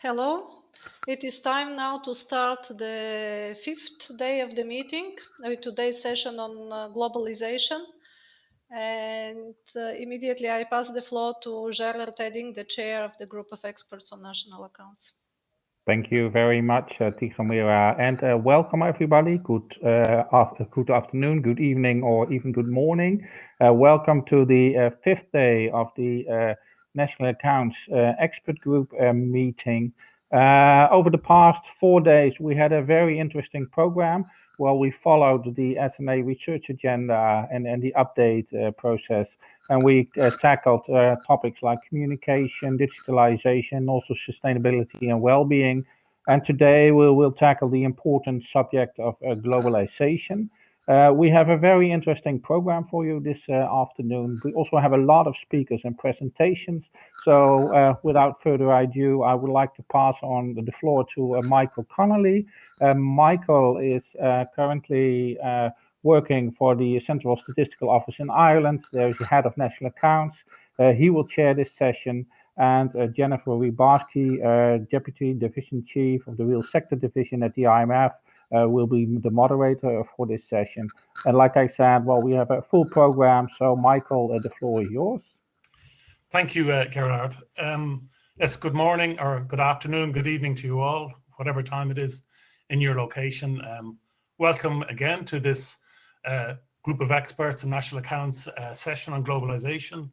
Hello. It is time now to start the fifth day of the meeting with today's session on globalization. And immediately I pass the floor to Gerard Edding, the chair of the group of experts on national accounts. Thank you very much, Tichamira, and welcome everybody. Good afternoon, good evening, or even good morning. Welcome to the fifth day of the National Accounts Expert Group meeting. Over the past 4 days, we had a very interesting program. Well, we followed the SMA research agenda and the update process, and we tackled topics like communication, digitalization, also sustainability and well-being. And today we will tackle the important subject of globalization. We have a very interesting program for you this afternoon. We also have a lot of speakers and presentations. So without further ado, I would like to pass on the floor to Michael Connolly. Michael is currently working for the Central Statistical Office in Ireland. There is the head of national accounts. He will chair this session. And Jennifer Rybarski, Deputy Division Chief of the Real Sector Division at the IMF, will be the moderator for this session. And like I said, well, we have a full program. So Michael, the floor is yours. Thank you, Gerard. Yes, good morning or good afternoon, good evening to you all, whatever time it is in your location. Welcome again to this group of experts in national accounts session on globalization.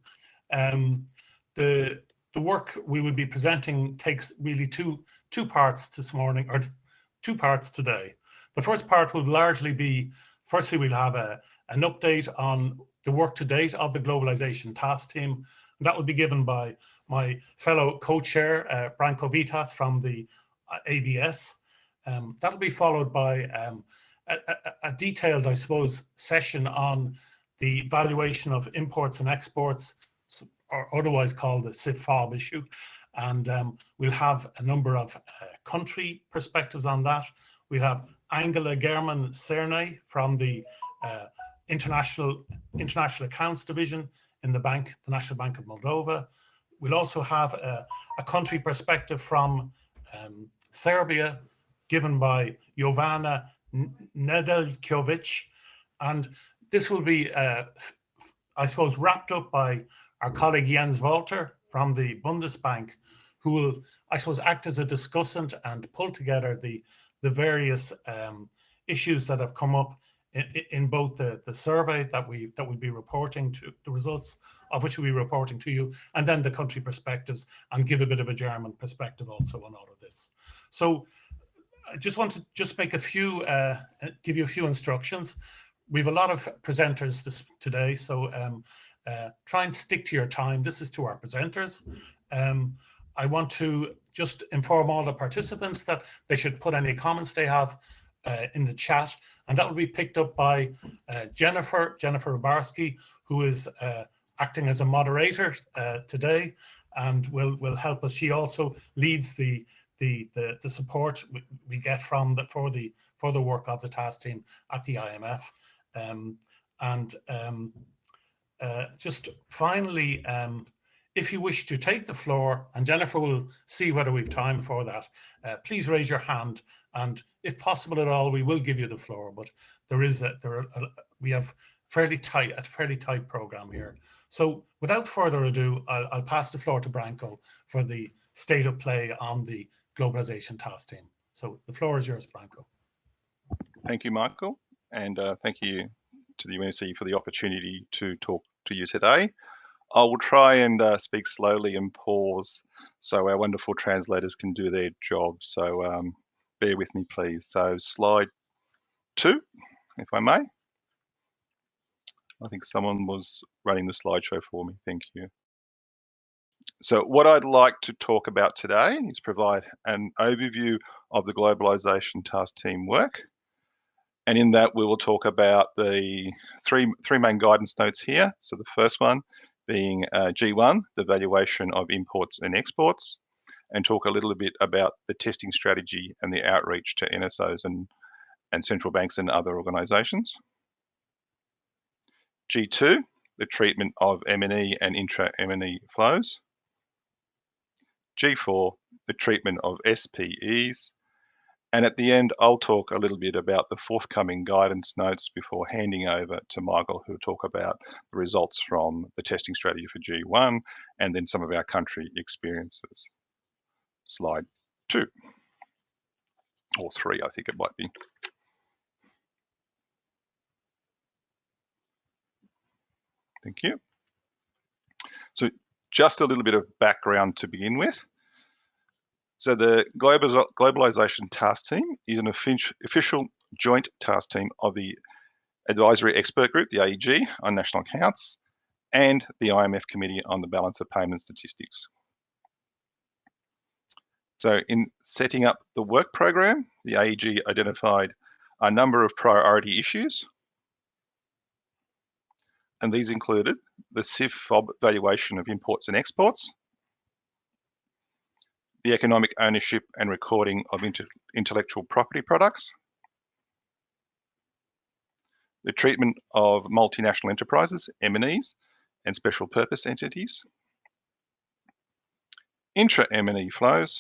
The work we will be presenting takes really two parts this morning, or 2 parts today. The first part will largely be, firstly, we'll have an update on the work to date of the globalization task team. That will be given by my fellow co-chair, Branko Vitas from the ABS. That'll be followed by a detailed, I suppose, session on the valuation of imports and exports, or otherwise called the CIF-FOB issue. And we'll have a number of country perspectives on that. We have Angela German-Cernai from the International Accounts Division in the National Bank of Moldova. We'll also have a country perspective from Serbia, given by Jovana Nedeljkovic. And this will be, I suppose, wrapped up by our colleague Jens Walter from the Bundesbank, who will, I suppose, act as a discussant and pull together the various issues that have come up in both the survey that we'll be reporting to, the results of which we'll be reporting to you, and then the country perspectives, and give a bit of a German perspective also on all of this. So I just want to make give you a few instructions. We have a lot of presenters today, so try and stick to your time. This is to our presenters. I want to just inform all the participants that they should put any comments they have in the chat, and that will be picked up by Jennifer Rybarski, who is acting as a moderator today, and will help us. She also leads the support we get for the work of the task team at the IMF. Just finally, if you wish to take the floor, and Jennifer will see whether we've time for that, please raise your hand, and if possible at all, we will give you the floor. But we have a fairly tight program here. So without further ado, I'll pass the floor to Branko for the state of play on the globalization task team. So the floor is yours, Branko. Thank you, Michael, and thank you to the UNC for the opportunity to talk to you today. I will try and speak slowly and pause so our wonderful translators can do their job. So bear with me, please. So slide 2, if I may. I think someone was running the slideshow for me. Thank you. So what I'd like to talk about today is provide an overview of the globalization task team work. And in that, we will talk about the three main guidance notes here. So the first one being G1, the valuation of imports and exports, and talk a little bit about the testing strategy and the outreach to NSOs and central banks and other organizations. G2, the treatment of M&E and intra-M&E flows. G4, the treatment of SPEs, and at the end, I'll talk a little bit about the forthcoming guidance notes before handing over to Michael, who'll talk about the results from the testing strategy for G1 and then some of our country experiences. Slide 2, or 3, I think it might be. Thank you. So just a little bit of background to begin with. So the Globalization Task Team is an official joint task team of the Advisory Expert Group, the AEG, on national accounts, and the IMF Committee on the Balance of Payment Statistics. So in setting up the work program, the AEG identified a number of priority issues, and these included the CIF-FOB valuation of imports and exports, the economic ownership and recording of intellectual property products, the treatment of multinational enterprises, M&Es, and special purpose entities, intra-M&E flows,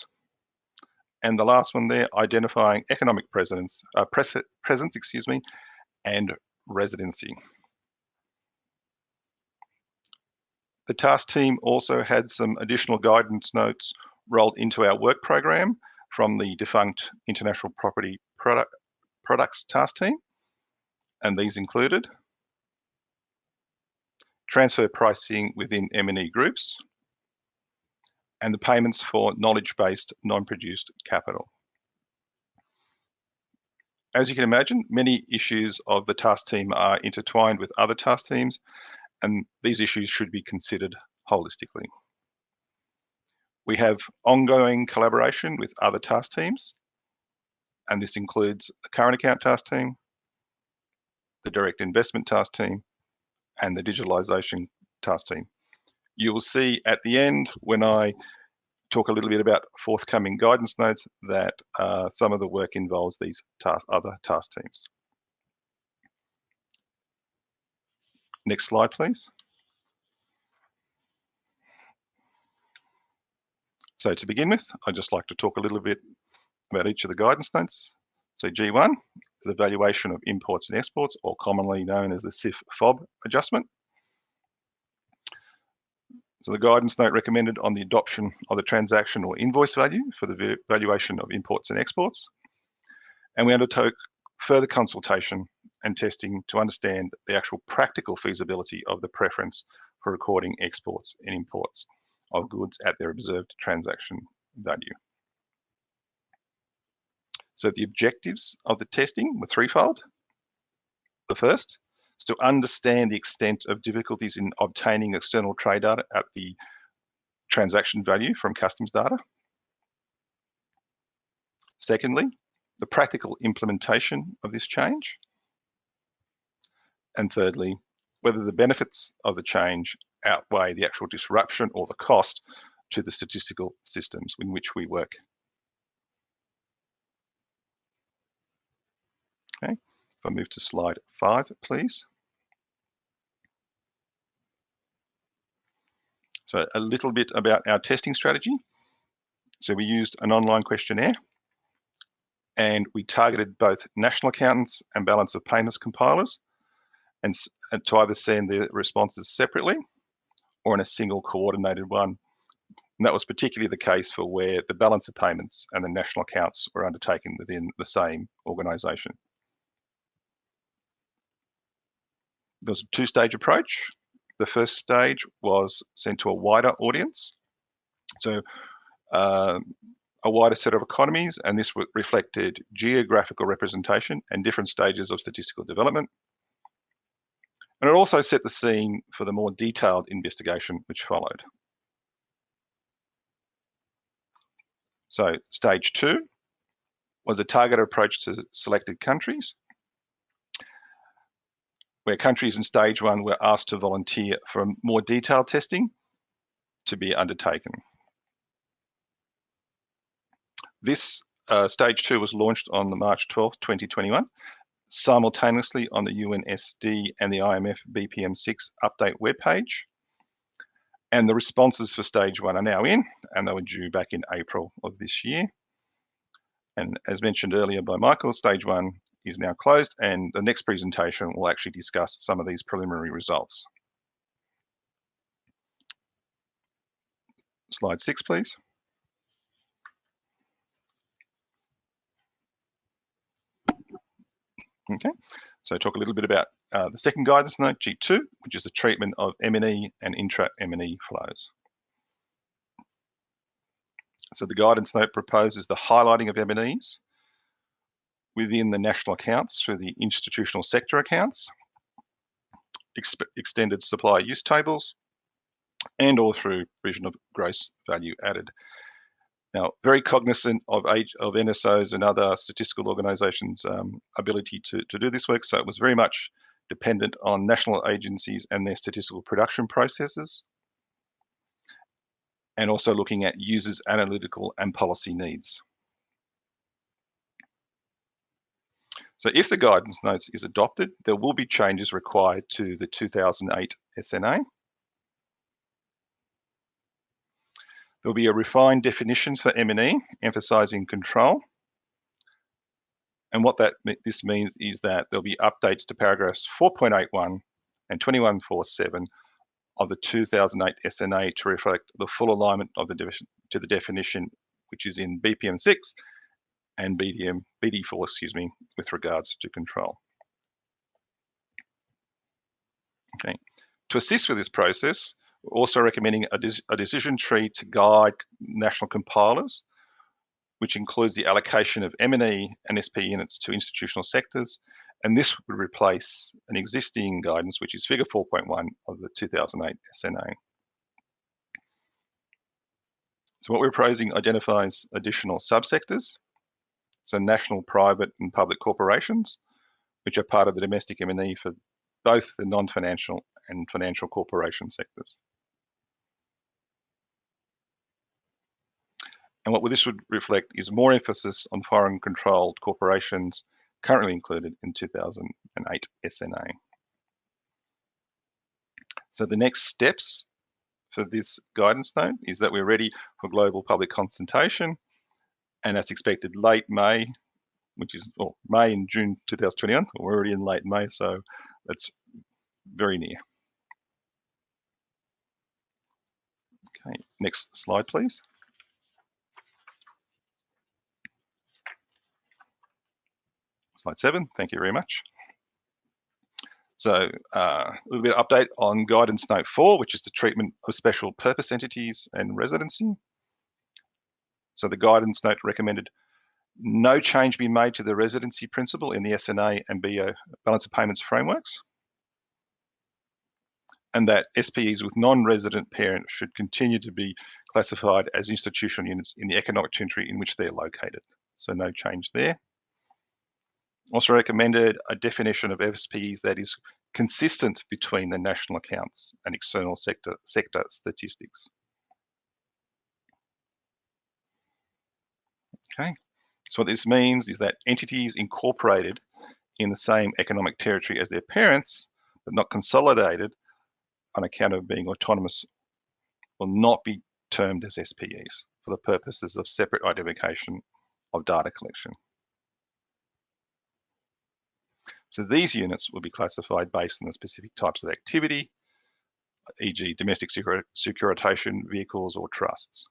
and the last one there, identifying economic presence, and residency. The task team also had some additional guidance notes rolled into our work program from the defunct International Property Products task team, and these included transfer pricing within M&E groups and the payments for knowledge-based non-produced capital. As you can imagine, many issues of the task team are intertwined with other task teams, and these issues should be considered holistically. We have ongoing collaboration with other task teams, and this includes the current account task team, the direct investment task team, and the digitalization task team. You will see at the end, when I talk a little bit about forthcoming guidance notes, that some of the work involves these other task teams. Next slide, please. So to begin with, I'd just like to talk a little bit about each of the guidance notes. So G1 is the valuation of imports and exports, or commonly known as the CIF-FOB adjustment. So the guidance note recommended on the adoption of the transaction or invoice value for the valuation of imports and exports. And we undertook further consultation and testing to understand the actual practical feasibility of the preference for recording exports and imports of goods at their observed transaction value. So the objectives of the testing were threefold. The first is to understand the extent of difficulties in obtaining external trade data at the transaction value from customs data. Secondly, the practical implementation of this change. And thirdly, whether the benefits of the change outweigh the actual disruption or the cost to the statistical systems in which we work. Okay, if I move to slide 5, please. So a little bit about our testing strategy. So we used an online questionnaire, and we targeted both national accountants and balance of payments compilers, and to either send their responses separately or in a single coordinated one. And that was particularly the case for where the balance of payments and the national accounts were undertaken within the same organisation. There was a two-stage approach. The first stage was sent to a wider audience, so a wider set of economies, and this reflected geographical representation and different stages of statistical development. And it also set the scene for the more detailed investigation which followed. So stage 2 was a targeted approach to selected countries, where countries in stage 1 were asked to volunteer for more detailed testing to be undertaken. This stage 2 was launched on March 12, 2021, simultaneously on the UNSD and the IMF BPM6 update webpage. And the responses for stage 1 are now in, and they were due back in April of this year. And as mentioned earlier by Michael, stage 1 is now closed, and the next presentation will actually discuss some of these preliminary results. Slide 6, please. Okay, so talk a little bit about the second guidance note, G2, which is the treatment of M&E and intra-M&E flows. So the guidance note proposes the highlighting of M&Es within the national accounts through the institutional sector accounts, extended supply use tables, and or through provision of gross value added. Now, very cognizant of NSOs and other statistical organisations' ability to do this work, so it was very much dependent on national agencies and their statistical production processes, and also looking at users' analytical and policy needs. So if the guidance notes is adopted, there will be changes required to the 2008 SNA. There will be a refined definition for M&E, emphasising control. And what this means is that there'll be updates to paragraphs 4.81 and 2147 of the 2008 SNA to reflect the full alignment of to the definition, which is in BPM 6 and BD4, with regards to control. Okay. To assist with this process, we're also recommending a decision tree to guide national compilers, which includes the allocation of M&E and SP units to institutional sectors. And this would replace an existing guidance, which is figure 4.1 of the 2008 SNA. So what we're proposing identifies additional subsectors, so national, private and public corporations, which are part of the domestic M&E for both the non-financial and financial corporation sectors. And what this would reflect is more emphasis on foreign-controlled corporations currently included in 2008 SNA. So the next steps for this guidance note is that we're ready for global public consultation, and that's expected late May, which is May and June 2021. We're already in late May, so that's very near. Okay, next slide, please. Slide 7, thank you very much. So a little bit of update on guidance note 4, which is the treatment of special purpose entities and residency. So the guidance note recommended no change be made to the residency principle in the SNA and BO balance of payments frameworks, and that SPEs with non-resident parents should continue to be classified as institutional units in the economic territory in which they're located. So no change there. Also recommended a definition of SPEs that is consistent between the national accounts and external sector statistics. Okay, so what this means is that entities incorporated in the same economic territory as their parents, but not consolidated on account of being autonomous, will not be termed as SPEs for the purposes of separate identification of data collection. So these units will be classified based on the specific types of activity, e.g. domestic securitization vehicles or trusts.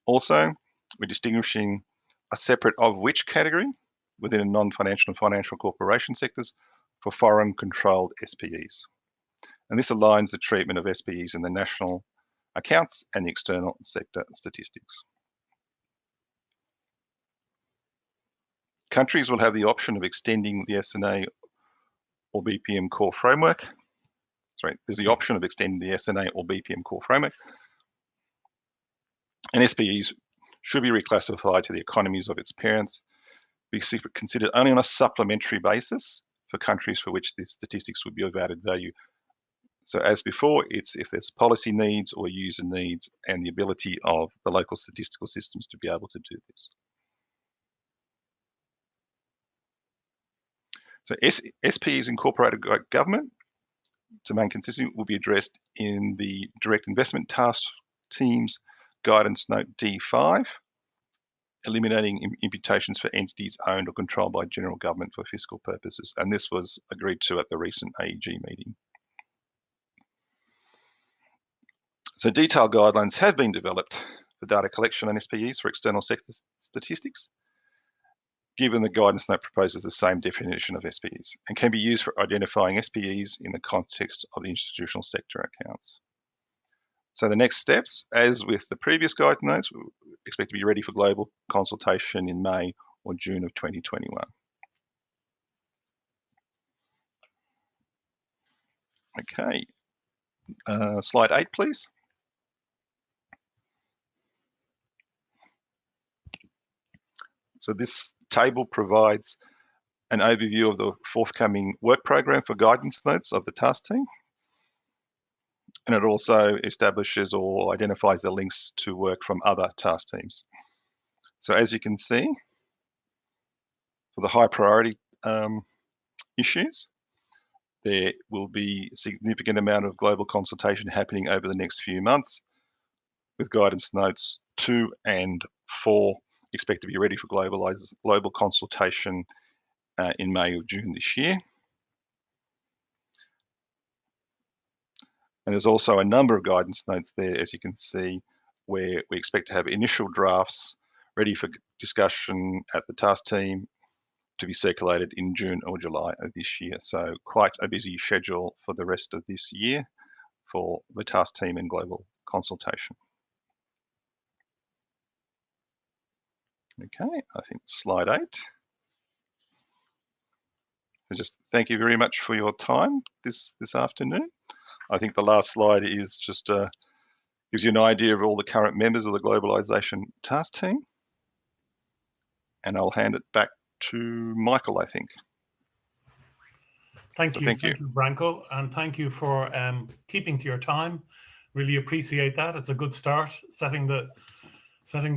Also, we're distinguishing a separate of which category within a non-financial and financial corporation sectors for foreign controlled SPEs. And this aligns the treatment of SPEs in the national accounts and the external sector statistics. Countries will have the option of extending the SNA or BPM core framework. Sorry, there's the option of extending the SNA or BPM core framework. And SPEs should be reclassified to the economies of its parents, be considered only on a supplementary basis for countries for which the statistics would be of added value. So as before, it's if there's policy needs or user needs and the ability of the local statistical systems to be able to do this. So SPEs incorporated government, to remain consistent, will be addressed in the Direct Investment Task Team's Guidance Note D5, eliminating imputations for entities owned or controlled by general government for fiscal purposes. And this was agreed to at the recent AEG meeting. So detailed guidelines have been developed for data collection on SPEs for external sector statistics, given the guidance note proposes the same definition of SPEs and can be used for identifying SPEs in the context of the institutional sector accounts. So the next steps, as with the previous guidance notes, we expect to be ready for global consultation in May or June of 2021. Okay, slide 8, please. So this table provides an overview of the forthcoming work program for guidance notes of the task team. And it also establishes or identifies the links to work from other task teams. So as you can see, for the high priority issues, there will be a significant amount of global consultation happening over the next few months, with guidance notes 2 and 4 expect to be ready for global consultation in May or June this year. And there's also a number of guidance notes there, as you can see, where we expect to have initial drafts ready for discussion at the task team to be circulated in June or July of this year. So quite a busy schedule for the rest of this year for the task team and global consultation. Okay, I think slide 8. So just thank you very much for your time this afternoon. I think the last slide is just gives you an idea of all the current members of the Globalization task team. And I'll hand it back to Michael, I think. Thank you, Branko, and thank you for keeping to your time. Really appreciate that. It's a good start, setting the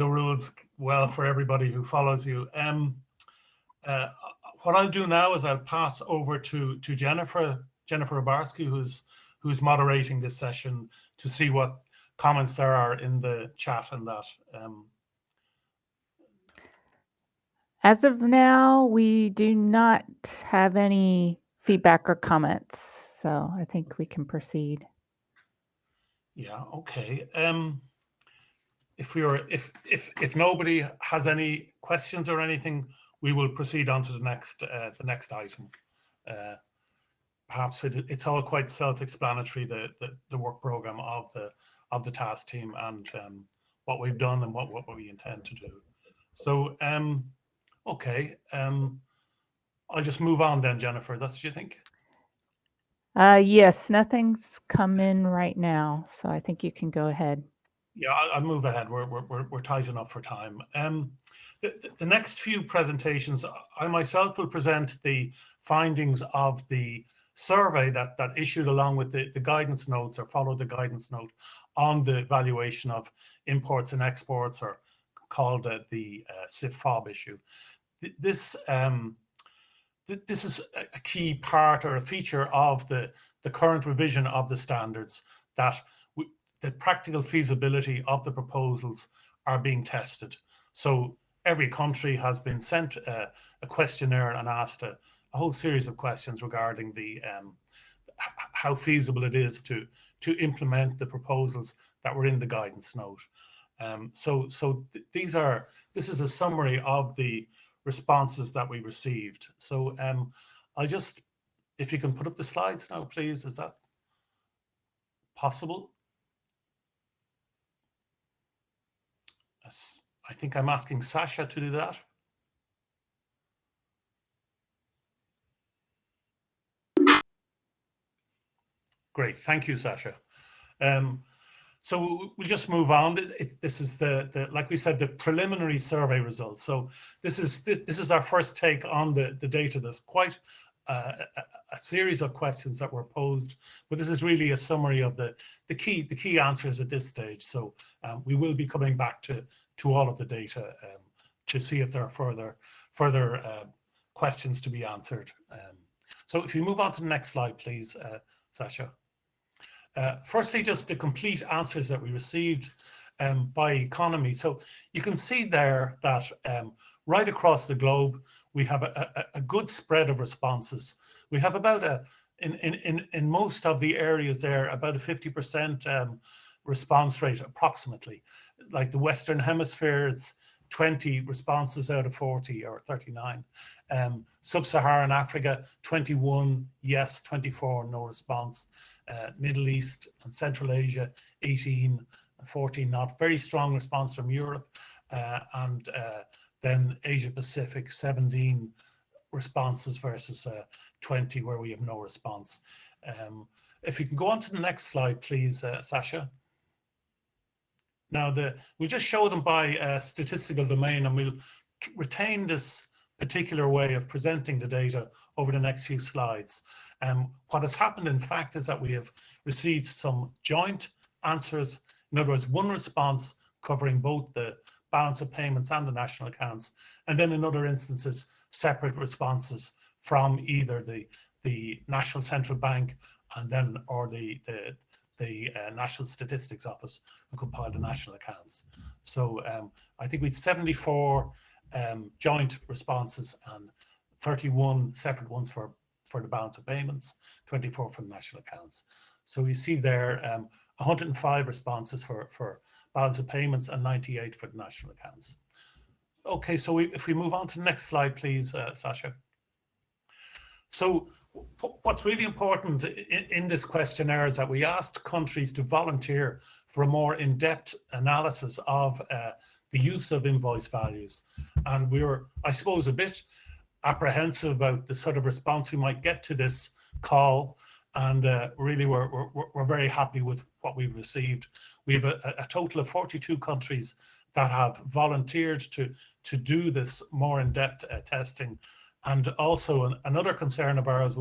rules well for everybody who follows you. What I'll do now is I'll pass over to Jennifer Obarski, who's moderating this session, to see what comments there are in the chat and that. As of now, we do not have any feedback or comments, so I think we can proceed. Yeah, okay. If nobody has any questions or anything, we will proceed on to the next item. Perhaps it's all quite self-explanatory, the work program of the task team and what we've done and what we intend to do. So okay, I'll just move on then, Jennifer. That's what you think? Yes, nothing's come in right now, so I think you can go ahead. Yeah, I'll move ahead. We're tight enough for time. The next few presentations, I myself will present the findings of the survey that issued along with the guidance notes, or followed the guidance note, on the valuation of imports and exports, or called the CIF-FOB issue. This is a key part or a feature of the current revision of the standards, that the practical feasibility of the proposals are being tested. So every country has been sent a questionnaire and asked a whole series of questions regarding the how feasible it is to implement the proposals that were in the guidance note. This is a summary of the responses that we received. So I'll just, if you can put up the slides now, please, is that possible? I think I'm asking Sasha to do that. Great, thank you, Sasha. So we'll just move on. This is the like we said, the preliminary survey results. So this is our first take on the data. There's quite a series of questions that were posed, but this is really a summary of the key answers at this stage. So we will be coming back to all of the data to see if there are further questions to be answered. So if you move on to the next slide, please, Sasha. Firstly, just the complete answers that we received by economy. So you can see there that right across the globe, we have a good spread of responses. We have about in most of the areas there, about a 50% response rate approximately. Like the Western Hemisphere, it's 20 responses out of 40 or 39. Sub-Saharan Africa, 21 yes, 24 no response. Middle East and Central Asia, 18, 14 not. Very strong response from Europe. And then Asia Pacific, 17 responses versus 20 where we have no response. If you can go on to the next slide, please, Sasha. Now, we'll just show them by statistical domain, and we'll retain this particular way of presenting the data over the next few slides. What has happened, in fact, is that we have received some joint answers. In other words, one response covering both the balance of payments and the national accounts, and then in other instances, separate responses from either the National Central Bank and then or the National Statistics Office who compile the national accounts. So I think we had 74 joint responses and 31 separate ones for the balance of payments, 24 for the national accounts. So we see there 105 responses for balance of payments and 98 for the national accounts. Okay, so if we move on to the next slide, please, Sasha. So what's really important in this questionnaire is that we asked countries to volunteer for a more in-depth analysis of the use of invoice values. And we were, I suppose, a bit apprehensive about the sort of response we might get to this call. And really, we're very happy with what we've received. We have a total of 42 countries that have volunteered to do this more in-depth testing. And also another concern of ours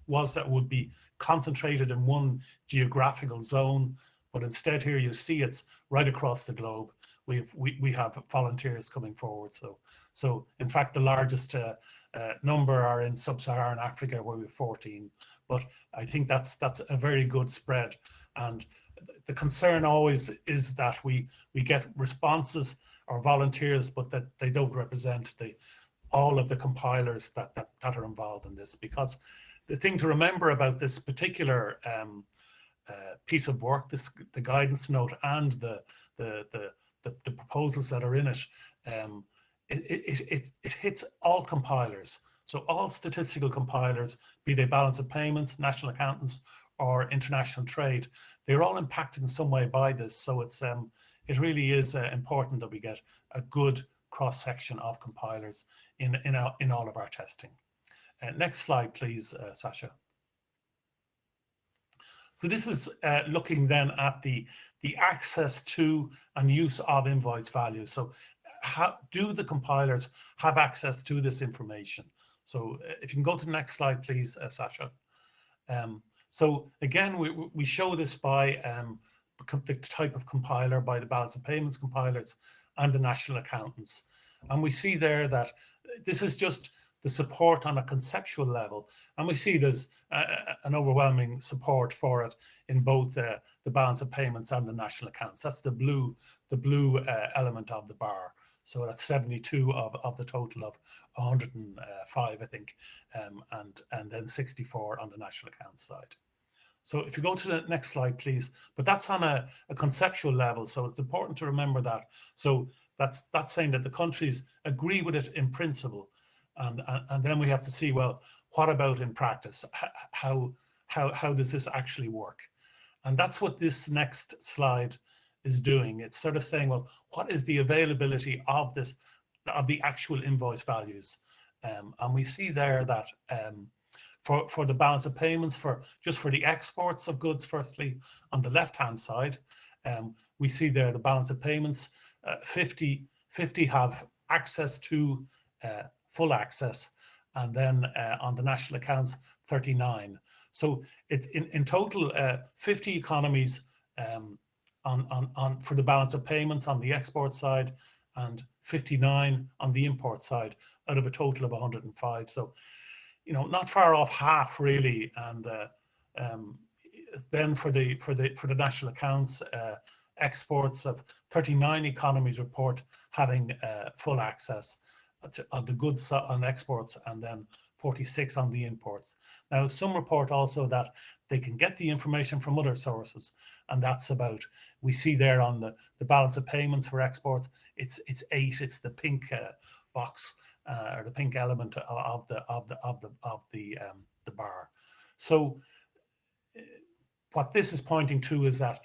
was that it would be concentrated in one geographical zone, but instead here you see it's right across the globe. We have volunteers coming forward. So in fact, the largest number are in Sub-Saharan Africa, where we have 14. But I think that's a very good spread. And the concern always is that we get responses or volunteers, but that they don't represent all of the compilers that are involved in this. Because the thing to remember about this particular piece of work, the guidance note and the proposals that are in it, it hits all compilers. So all statistical compilers, be they balance of payments, national accountants, or international trade, they're all impacted in some way by this. So it really is important that we get a good cross-section of compilers in all of our testing. Next slide, please, Sasha. So this is looking then at the access to and use of invoice value. So how do the compilers have access to this information? So if you can go to the next slide, please, Sasha. So again, we show this by the type of compiler, by the balance of payments compilers and the national accountants. And we see there that this is just the support on a conceptual level. And we see there's an overwhelming support for it in both the balance of payments and the national accounts. That's the blue element of the bar. So that's 72 of the total of 105, I think, and then 64 on the national accounts side. So if you go to the next slide, please. But that's on a conceptual level, so it's important to remember that. So that's saying that the countries agree with it in principle, and then we have to see, well, what about in practice? How does this actually work? And that's what this next slide is doing. It's sort of saying, well, what is the availability of the actual invoice values? And we see there that for the balance of payments, just for the exports of goods, firstly, on the left-hand side, we see there the balance of payments, 50 have access to full access, and then on the national accounts, 39. So it's in total 50 economies for the balance of payments on the export side, and 59 on the import side out of a total of 105. So, you know, not far off half really. And then for the national accounts, exports of 39 economies report having full access on the goods on exports, and then 46 on the imports. Now, some report also that they can get the information from other sources, and that's about, we see there on the balance of payments for exports, it's 8. It's the pink box or the pink element of the bar. So what this is pointing to is that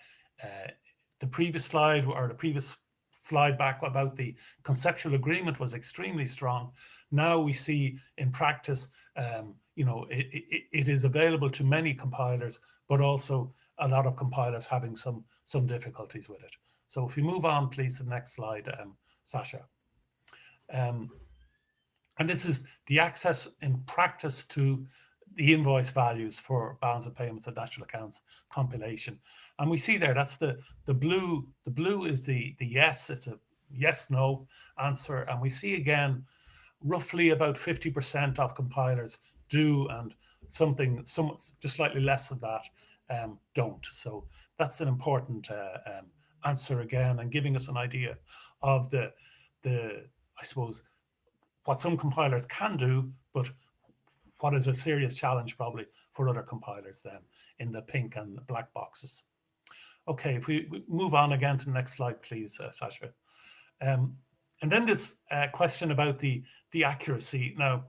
the previous slide, or the previous slide back about the conceptual agreement, was extremely strong. Now we see in practice, you know, it is available to many compilers, but also a lot of compilers having some difficulties with it. So if we move on, please, to the next slide, Sasha. And this is the access in practice to the invoice values for balance of payments and national accounts compilation. And we see there, that's the blue. The blue is the yes, it's a yes/no answer. And we see again, roughly about 50% of compilers do, and some just slightly less of that don't. So that's an important answer again, and giving us an idea of the I suppose, what some compilers can do, but what is a serious challenge probably for other compilers then in the pink and the black boxes. Okay, if we move on again to the next slide, please, Sasha. And then this question about the accuracy. Now,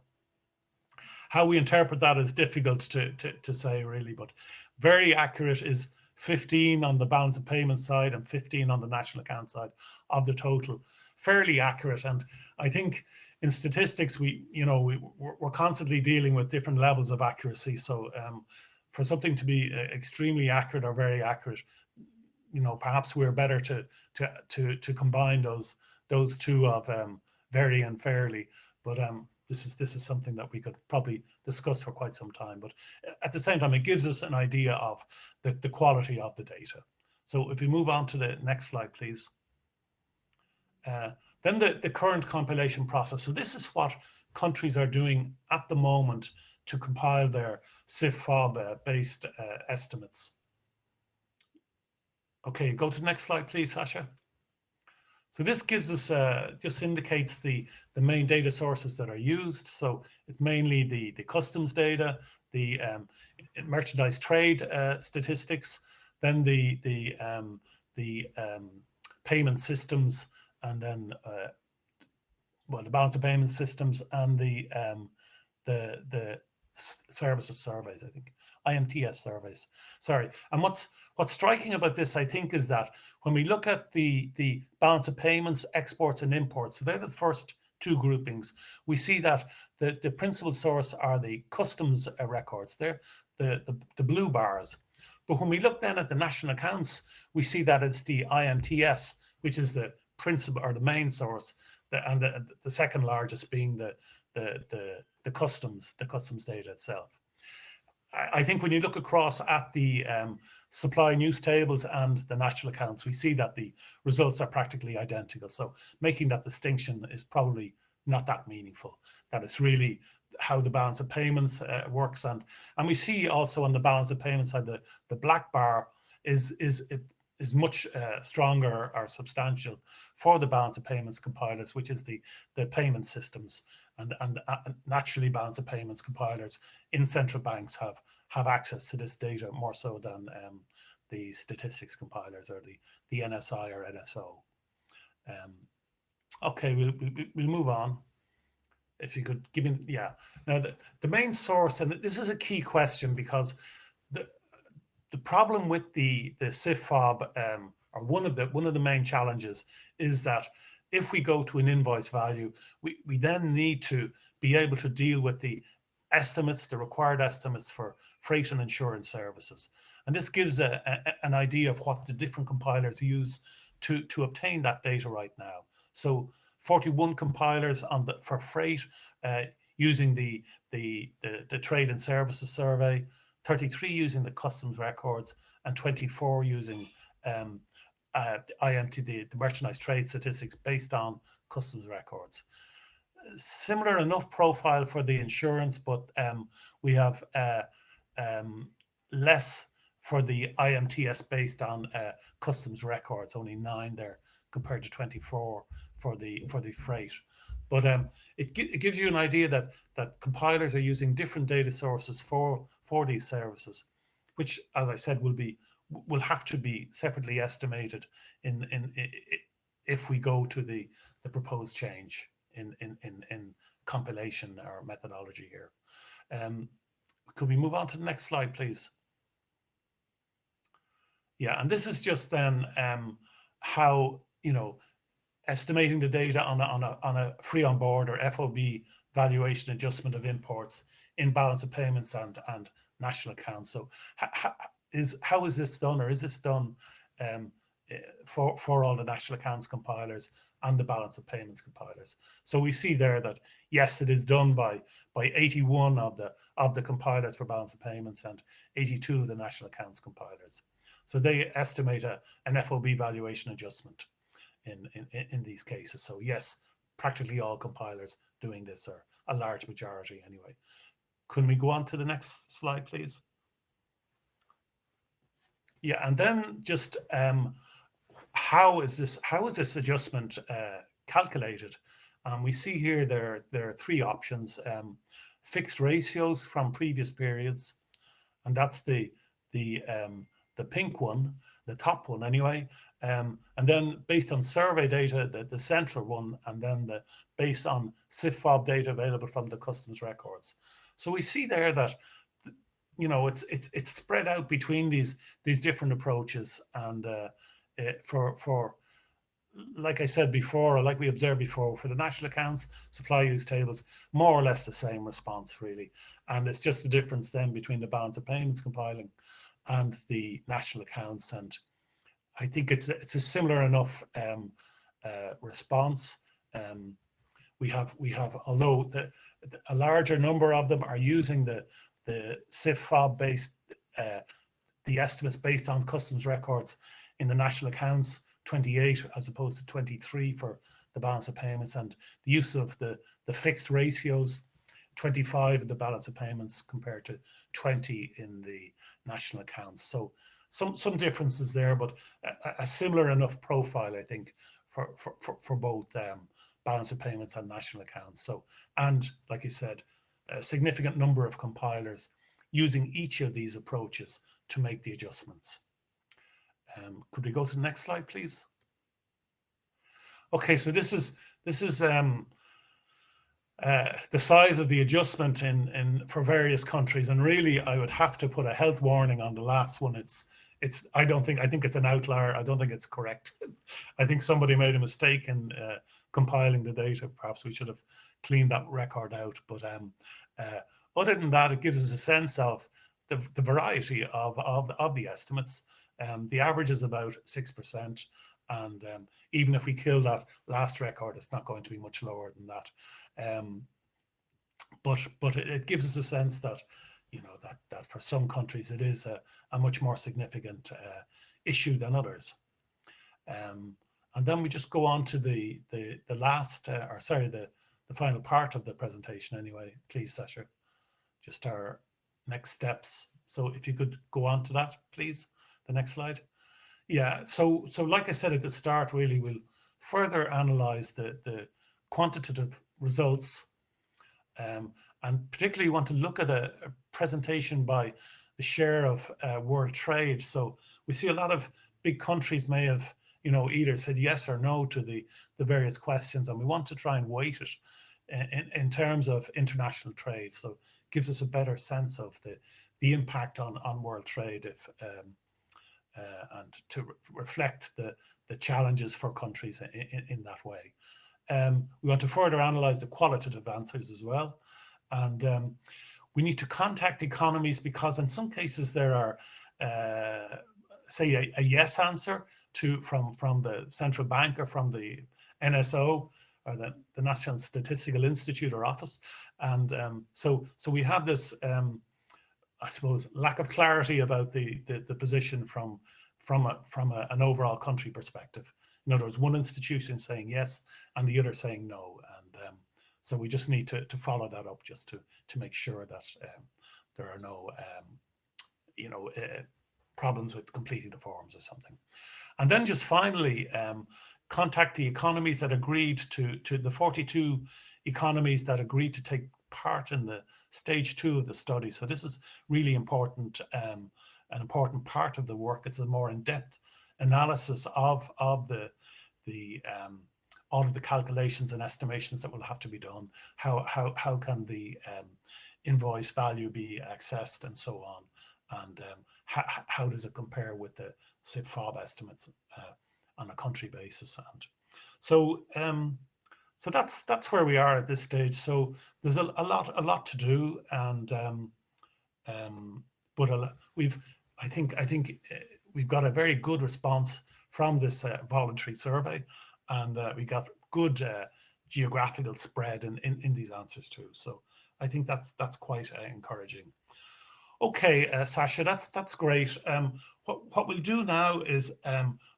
how we interpret that is difficult to say really, but very accurate is 15 on the balance of payment side and 15 on the national account side of the total. Fairly accurate. And I think in statistics, we're constantly dealing with different levels of accuracy. So for something to be extremely accurate or very accurate, you know, perhaps we're better to combine those two of very and fairly. But this is something that we could probably discuss for quite some time. But at the same time, it gives us an idea of the quality of the data. So if we move on to the next slide, please. Then the current compilation process. So this is what countries are doing at the moment to compile their CIF-FOB based estimates. Okay, go to the next slide, please, Sasha. So this gives us, just indicates the main data sources that are used. So it's mainly the customs data, the merchandise trade statistics, then the payment systems, and then well, the balance of payment systems, and the services surveys, I think, IMTS surveys. Sorry. And what's striking about this, I think, is that when we look at the balance of payments, exports and imports, so they're the first two groupings, we see that the principal source are the customs records. They're the blue bars. But when we look then at the national accounts, we see that it's the IMTS, which is the principal or the main source, and the second largest being the customs data itself. I think when you look across at the supply news tables and the national accounts, we see that the results are practically identical. So making that distinction is probably not that meaningful. That it's really how the balance of payments works, and we see also on the balance of payments side, the black bar is much stronger or substantial for the balance of payments compilers, which is the payment systems, and naturally balance of payments compilers in central banks have access to this data more so than the statistics compilers or the NSI or NSO. Okay, we'll move on. If you could give me, yeah. Now the main source, and this is a key question, because the problem with the CIF-FOB, or one of the main challenges, is that if we go to an invoice value, we then need to be able to deal with the estimates, the required estimates for freight and insurance services. And this gives an idea of what the different compilers use to obtain that data right now. So 41 compilers for freight using the trade and services survey, 33 using the customs records, and 24 using IMT, the merchandise trade statistics based on customs records. Similar enough profile for the insurance, but we have less for the IMTS based on customs records, only 9 there compared to 24 for the freight. But it gives you an idea that compilers are using different data sources for these services, which, as I said, will have to be separately estimated if we go to the proposed change in compilation or methodology here. Could we move on to the next slide, please? Yeah, and this is just then how, estimating the data on a free on board or FOB valuation adjustment of imports in balance of payments and national accounts. So how is this done, or is this done for all the national accounts compilers and the balance of payments compilers? So we see there that yes, it is done by 81 of the compilers for balance of payments and 82 of the national accounts compilers. So they estimate an FOB valuation adjustment in these cases. So yes, practically all compilers doing this, or a large majority anyway. Can we go on to the next slide, please? Yeah, and then just how is this adjustment calculated? We see here there are 3 options: fixed ratios from previous periods, and that's the pink one, the top one anyway, and then based on survey data, the central one, and then based on CIF-FOB data available from the customs records. So we see there that it's spread out between these different approaches, and for like I said before, or like we observed before, for the national accounts supply use tables, more or less the same response really, and it's just the difference then between the balance of payments compiling and the national accounts. And I think it's a similar enough response. We have although a larger number of them are using the CIF-FOB based the estimates based on customs records in the national accounts, 28 as opposed to 23 for the balance of payments, and the use of the fixed ratios, 25 in the balance of payments compared to 20 in the national accounts. So some differences there, but a similar enough profile, I think, for both balance of payments and national accounts. So, and like you said, a significant number of compilers using each of these approaches to make the adjustments. Could we go to the next slide, please? Okay, so this is the size of the adjustment for various countries, and really I would have to put a health warning on the last one. I think it's an outlier. I don't think it's correct. I think somebody made a mistake in compiling the data. Perhaps we should have cleaned that record out. But other than that, it gives us a sense of the variety of the estimates. The average is about 6%, and even if we kill that last record, it's not going to be much lower than that. But it gives us a sense that that for some countries it is a much more significant issue than others. And then we just go on to the last, or sorry, the final part of the presentation anyway. Please, Sasha, just our next steps. So if you could go on to that, please, the next slide. Yeah, so like I said at the start, really we'll further analyze the quantitative results, and particularly want to look at a presentation by the share of world trade. So we see a lot of big countries may have either said yes or no to the various questions, and we want to try and weight it in terms of international trade. So it gives us a better sense of the impact on world trade, if and to reflect the challenges for countries in that way. We want to further analyze the qualitative answers as well, and we need to contact economies, because in some cases there are say a yes answer from the central bank or from the NSO or the National Statistical Institute or office, and so we have this I suppose lack of clarity about the position from from an overall country perspective. In other words, one institution saying yes and the other saying no, and so we just need to follow that up just to make sure that there are no problems with completing the forms or something. And then just finally, contact the economies that agreed to the 42 economies that agreed to take part in the stage 2 of the study. So this is really important, an important part of the work. It's a more in-depth analysis of the all of the calculations and estimations that will have to be done. How can the invoice value be accessed and so on, and how does it compare with the, say, FOB estimates on a country basis? And so so that's where we are at this stage. So there's a lot to do, and but I think we've got a very good response from this voluntary survey, and we got good geographical spread in these answers too. So I think that's quite encouraging. Okay, Sasha, that's great. What we'll do now is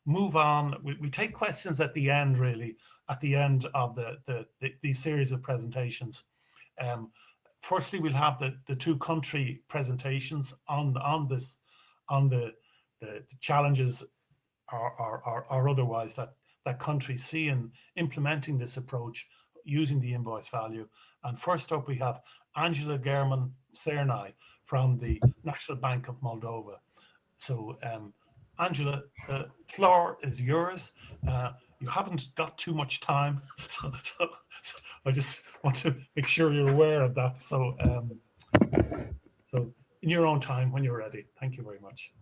move on. We take questions at the end, really, at the end of the series of presentations. Firstly, we'll have the 2 country presentations on the challenges or otherwise that countries see in implementing this approach using the invoice value. And first up, we have Angela German Cernai from the National Bank of Moldova. So Angela, the floor is yours. You haven't got too much time, so I just want to make sure you're aware of that. So, so in your own time, when you're ready. Thank you very much.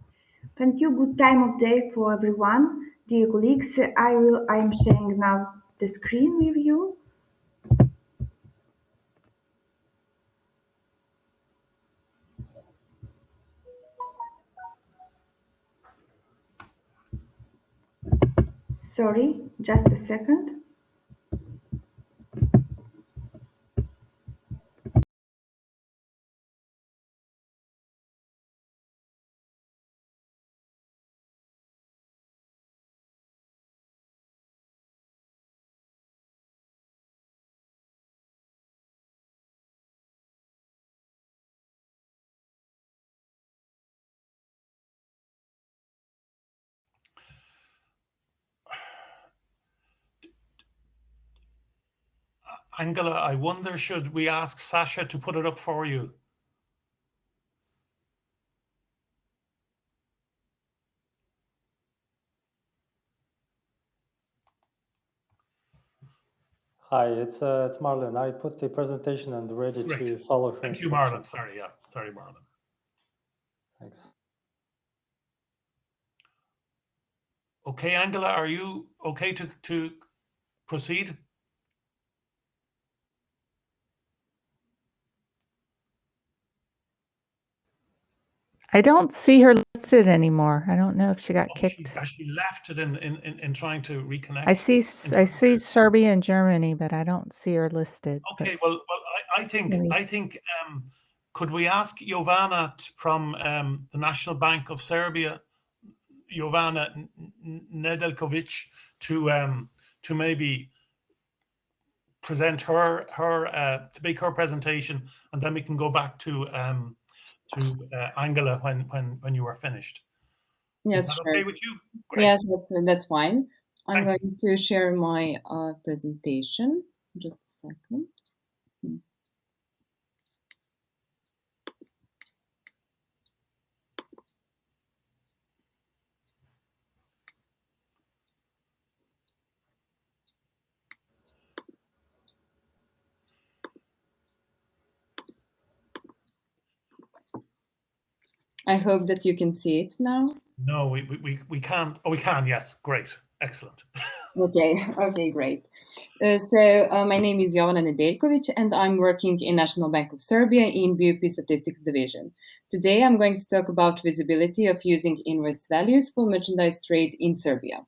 Thank you. Good time of day for everyone. Dear colleagues, I am sharing now the screen with you. Sorry, just a second. Angela, I wonder, should we ask Sasha to put it up for you? Hi, it's Marlon. I put the presentation and ready to follow her Thank you, instructions. Marlon. Sorry, yeah. Sorry, Marlon. Thanks. Okay, Angela, are you okay to proceed? I don't see her listed anymore. I don't know if she got kicked. She left it in trying to reconnect. I see Serbia and Germany, but I don't see her listed. Okay, well, I think could we ask Jovana from the National Bank of Serbia, Jovana Nedeljković, to maybe present her to make her presentation, and then we can go back to Angela when you are finished. Yes, Is that sure. okay with you? Great. Yes, that's fine. I'm Thank going to share my presentation. Just a second. I hope that you can see it now. No, we can't. Oh, we can. Yes, great, excellent. Okay, great. So my name is Jovana Nedeljković, and I'm working in National Bank of Serbia in BUP Statistics Division. Today, I'm going to talk about visibility of using invoice values for merchandise trade in Serbia.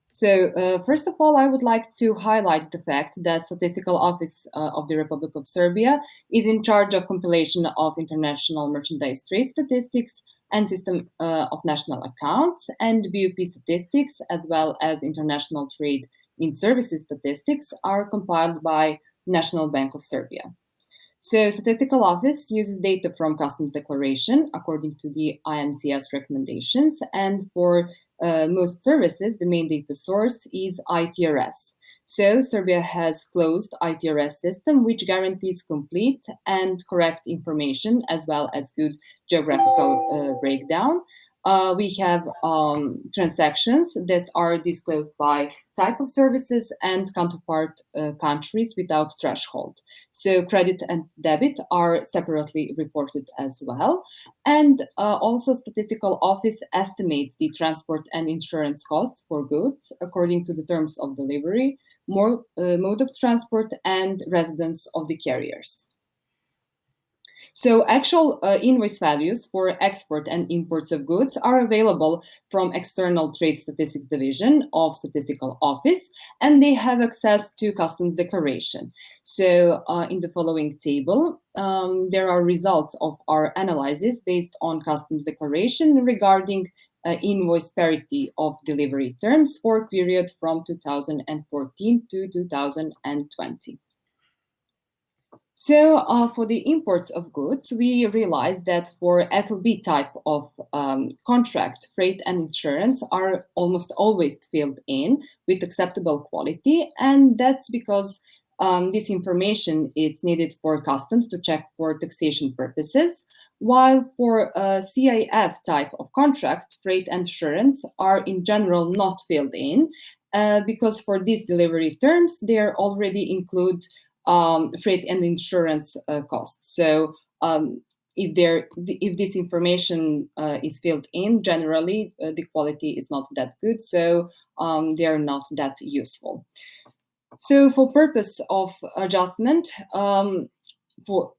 So first of all, I would like to highlight the fact that Statistical Office of the Republic of Serbia is in charge of compilation of international merchandise trade statistics and System of National Accounts, and BOP statistics, as well as international trade in services statistics, are compiled by National Bank of Serbia. So Statistical Office uses data from Customs Declaration according to the IMTS recommendations, and for most services, the main data source is ITRS. So Serbia has closed ITRS system, which guarantees complete and correct information as well as good geographical breakdown. We have transactions that are disclosed by type of services and counterpart countries without threshold. So credit and debit are separately reported as well. And also Statistical Office estimates the transport and insurance costs for goods according to the terms of delivery, mode of transport, and residence of the carriers. So actual invoice values for export and imports of goods are available from External Trade Statistics Division of Statistical Office, and they have access to Customs Declaration. So in the following table, there are results of our analysis based on Customs Declaration regarding invoice parity of delivery terms for period from 2014 to 2020. So for the imports of goods, we realized that for FOB type of contract, freight and insurance are almost always filled in with acceptable quality. And that's because this information is needed for customs to check for taxation purposes, while for CIF type of contract, freight and insurance are in general not filled in because for these delivery terms, they already include freight and insurance costs. So if this information is filled in, generally the quality is not that good, so they are not that useful. So for purpose of adjustment, for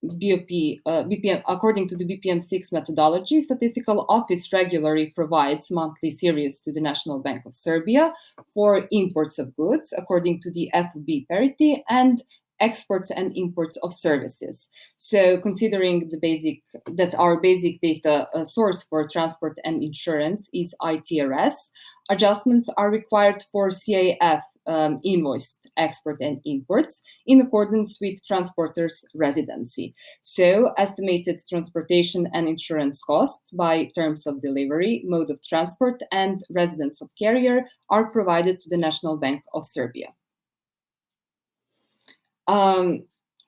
BPM, according to the BPM6 methodology, Statistical Office regularly provides monthly series to the National Bank of Serbia for imports of goods according to the FOB parity and exports and imports of services. So considering our basic data source for transport and insurance is ITRS, adjustments are required for CIF invoiced export and imports in accordance with transporter's residency. So estimated transportation and insurance costs by terms of delivery, mode of transport, and residence of carrier are provided to the National Bank of Serbia.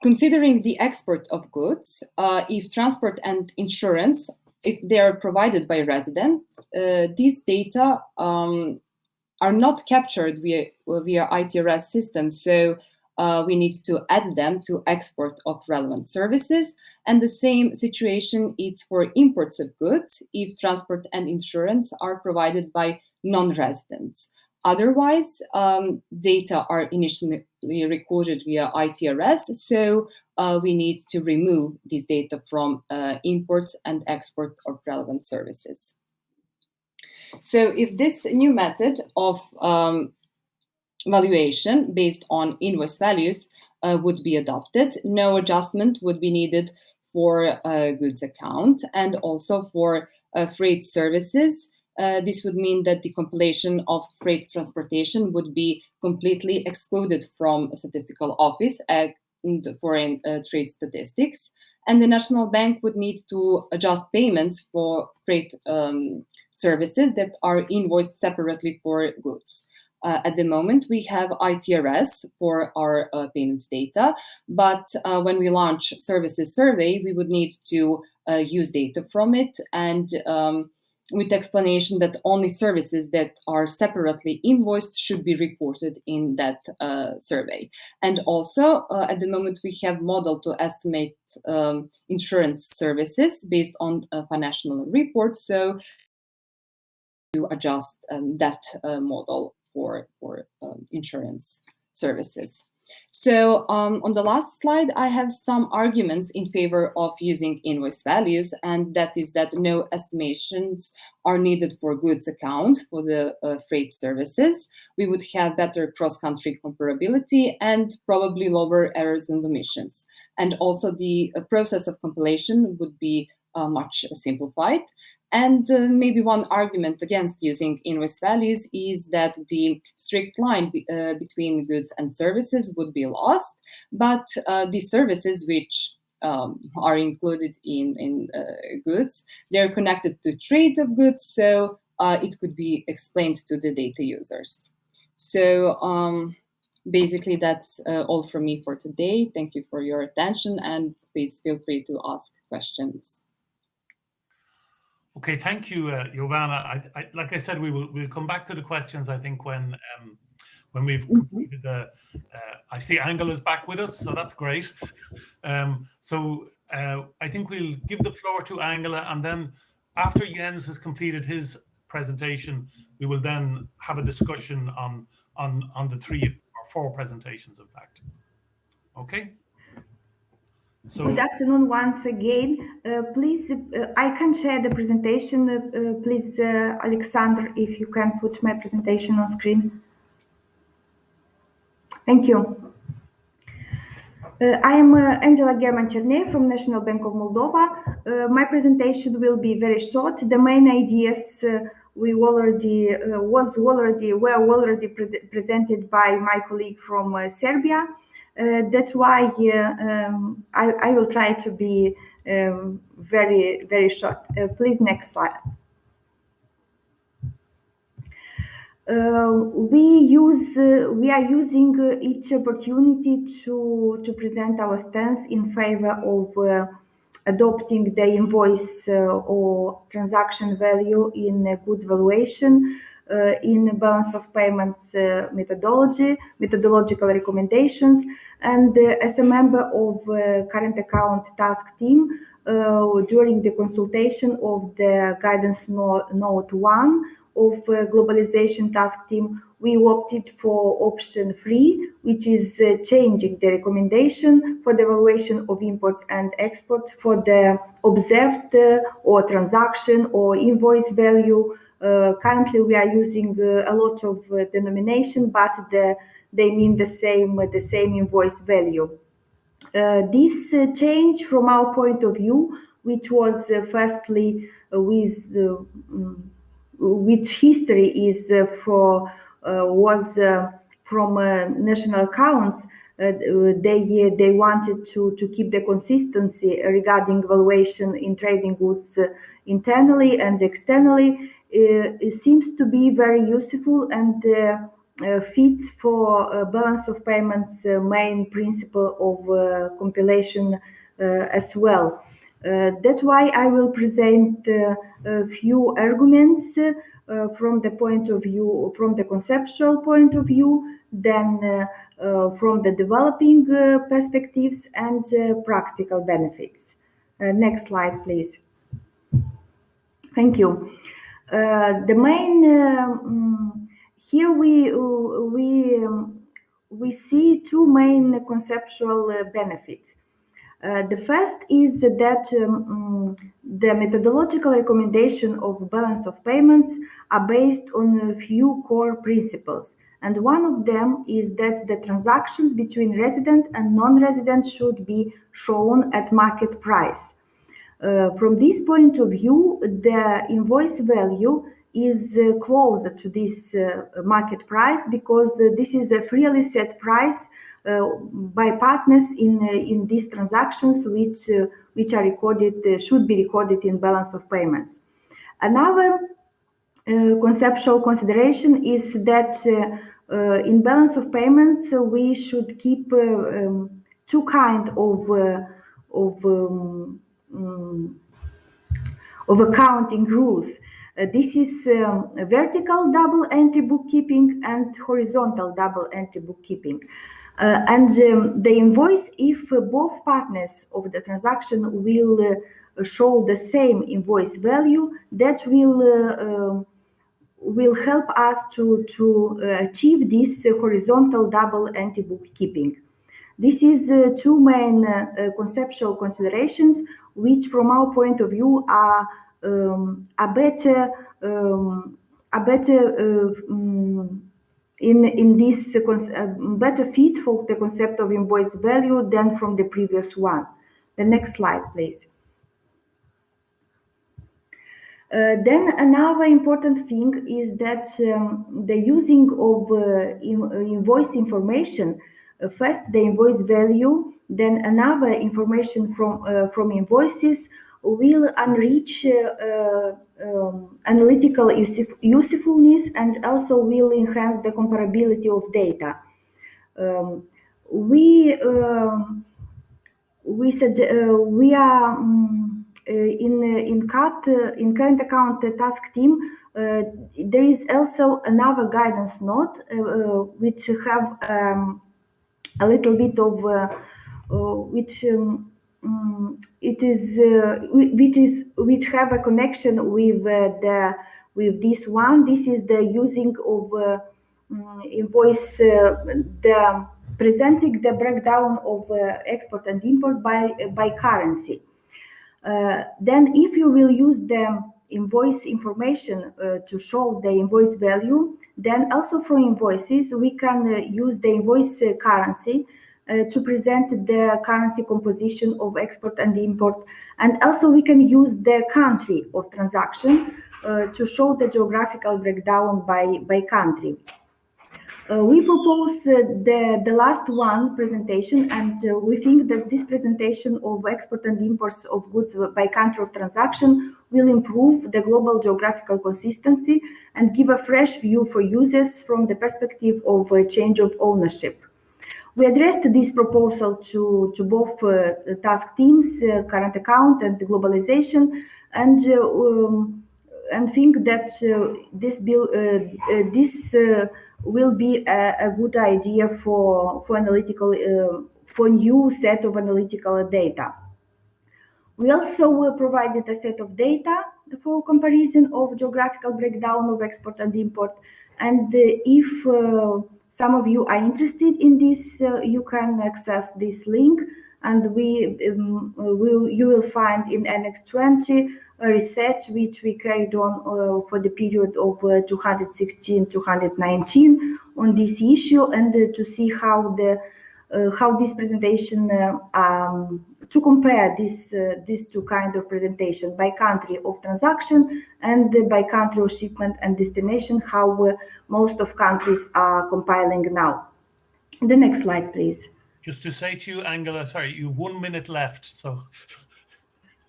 Considering the export of goods, if transport and insurance, if they are provided by resident, these data are not captured via ITRS systems, so we need to add them to export of relevant services. And the same situation is for imports of goods if transport and insurance are provided by non-residents. Otherwise, data are initially recorded via ITRS, so we need to remove this data from imports and export of relevant services. So if this new method of valuation based on invoice values would be adopted, no adjustment would be needed for goods account and also for freight services. This would mean that the compilation of freight transportation would be completely excluded from a statistical office and foreign trade statistics. And the National Bank would need to adjust payments for freight services that are invoiced separately for goods. At the moment, we have ITRS for our payments data, but when we launch services survey, we would need to use data from it and with explanation that only services that are separately invoiced should be reported in that survey. And also, at the moment, we have model to estimate insurance services based on financial reports, so to adjust that model for insurance services. So on the last slide, I have some arguments in favor of using invoice values, and that is that no estimations are needed for goods account for the freight services. We would have better cross-country comparability and probably lower errors and omissions. And also the process of compilation would be much simplified. And maybe one argument against using invoice values is that the strict line between goods and services would be lost, but the services which are included in goods, they're connected to trade of goods, so it could be explained to the data users. So basically that's all from me for today. Thank you for your attention, and please feel free to ask questions. Okay, thank you, Jovana. Like I said, we'll come back to the questions, I think, when we've completed the. I see Angela's back with us, so that's great. I think we'll give the floor to Angela, and then after Jens has completed his presentation, we will then have a discussion on the 3 or 4 presentations, in fact. Okay. So, good afternoon once again. Please, I can share the presentation. Please, Alexander, if you can put my presentation on screen. Thank you. I am Angela German-Cernai from National Bank of Moldova. My presentation will be very short. The main ideas were already presented by my colleague from Serbia. That's why I will try to be very, very short. Please, next slide. We are using each opportunity to present our stance in favor of adopting the invoice or transaction value in goods valuation in balance of payments methodological recommendations, and as a member of current account task team during the consultation of the guidance note 1 of globalization task team, we opted for option 3, which is changing the recommendation for the evaluation of imports and exports for the observed or transaction or invoice value. Currently, we are using a lot of denomination, but they mean the same invoice value. This change, from our point of view, which was firstly with which history is from national accounts. They wanted to keep the consistency regarding valuation in trading goods internally and externally. It seems to be very useful and fits for balance of payments main principle of compilation as well. That's why I will present a few arguments from the point of view, from the conceptual point of view, then from the developing perspectives and practical benefits. Next slide, please. Thank you. The main here we see 2 main conceptual benefits. The first is that the methodological recommendation of balance of payments are based on a few core principles. And one of them is that the transactions between resident and non-resident should be shown at market price. From this point of view, the invoice value is closer to this market price, because this is a freely set price by partners in these transactions, which are recorded, should be recorded in balance of payments. Another conceptual consideration is that in balance of payments we should keep 2 kinds of accounting rules. This is vertical double entry bookkeeping and horizontal double entry bookkeeping. And the invoice, if both partners of the transaction will show the same invoice value, that will help us to achieve this horizontal double entry bookkeeping. This is 2 main conceptual considerations, which, from our point of view, are a better in this better fit for the concept of invoice value than from the previous one. The next slide, please. Then another important thing is that the using of invoice information, first the invoice value, then another information from invoices will enrich analytical usefulness and also will enhance the comparability of data. We are in current account task team. There is also another guidance note which have a little bit of which have a connection with this one. This is the using of invoice, the presenting the breakdown of export and import by currency. Then if you will use the invoice information to show the invoice value, then also for invoices we can use the invoice currency to present the currency composition of export and import, and also we can use the country of transaction to show the geographical breakdown by country. We propose the last one presentation, and we think that this presentation of export and imports of goods by country of transaction will improve the global geographical consistency and give a fresh view for users from the perspective of change of ownership. We addressed this proposal to both task teams, current account and globalization, and think that this will be a good idea for analytical for new set of analytical data. We also provided a set of data for comparison of geographical breakdown of export and import. And if some of you are interested in this, you can access this link, and you will find in Annex 20 a research which we carried on for the period of 2016-2019 on this issue, and to see how this presentation to compare these two kind of presentation by country of transaction and by country of shipment and destination, how most of countries are compiling now. The next slide, please. Just to say to you, Angela, sorry, you have 1 minute left, so.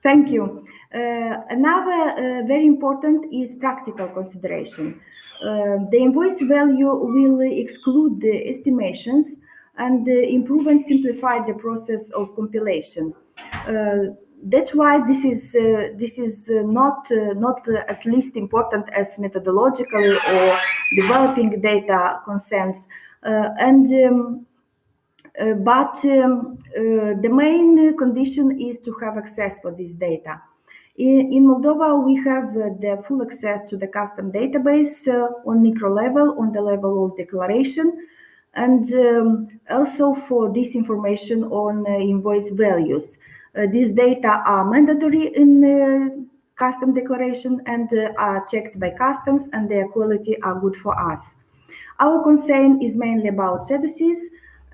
Thank you. Another very important is practical consideration. The invoice value will exclude the estimations and improve and simplify the process of compilation. That's why this is not at least important as methodologically or developing data concerns, but the main condition is to have access for this data. In Moldova, we have the full access to the custom database on micro level, on the level of declaration, and also for this information on invoice values. These data are mandatory in custom declaration and are checked by customs, and their quality are good for us. Our concern is mainly about services,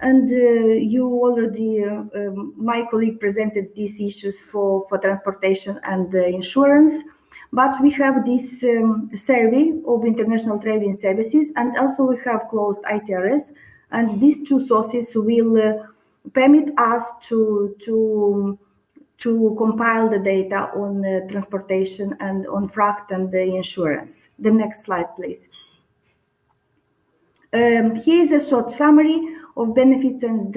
and you already, my colleague presented these issues for transportation and insurance, but we have this survey of international trading services, and also we have closed ITRS, and these two sources will permit us to compile the data on transportation and on fract and the insurance. The next slide, please. Here is a short summary of benefits and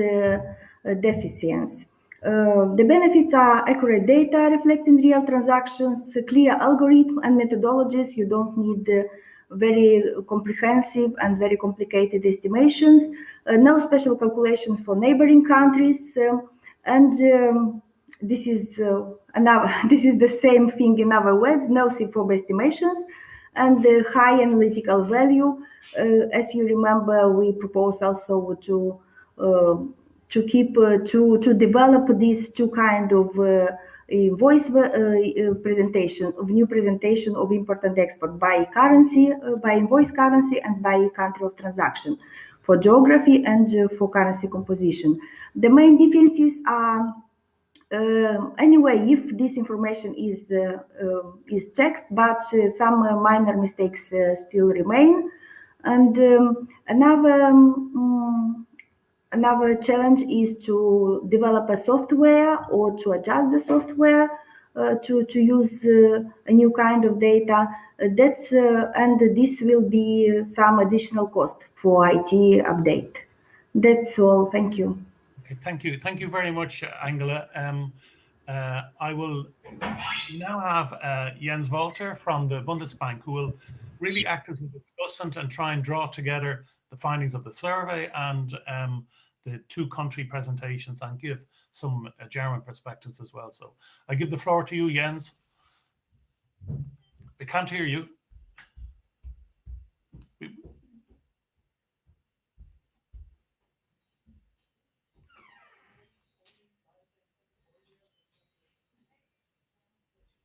deficiencies. The benefits are accurate data reflecting real transactions, a clear algorithm and methodologies. You don't need very comprehensive and very complicated estimations, no special calculations for neighboring countries, and this is the same thing in other words, no C4 estimations, and the high analytical value. As you remember, we propose also to develop these two kind of invoice presentation of new presentation of import and export by currency, by invoice currency, and by country of transaction for geography and for currency composition. The main differences are Anyway, if this information is checked, but some minor mistakes still remain. And another challenge is to develop a software or to adjust the software to use a new kind of data. And this will be some additional cost for IT update. That's all. Thank you. Okay, thank you. Thank you very much, Angela. I will now have Jens Walter from the Bundesbank, who will really act as a discussant and try and draw together the findings of the survey and the two country presentations and give some German perspectives as well. So I give the floor to you, Jens. We can't hear you.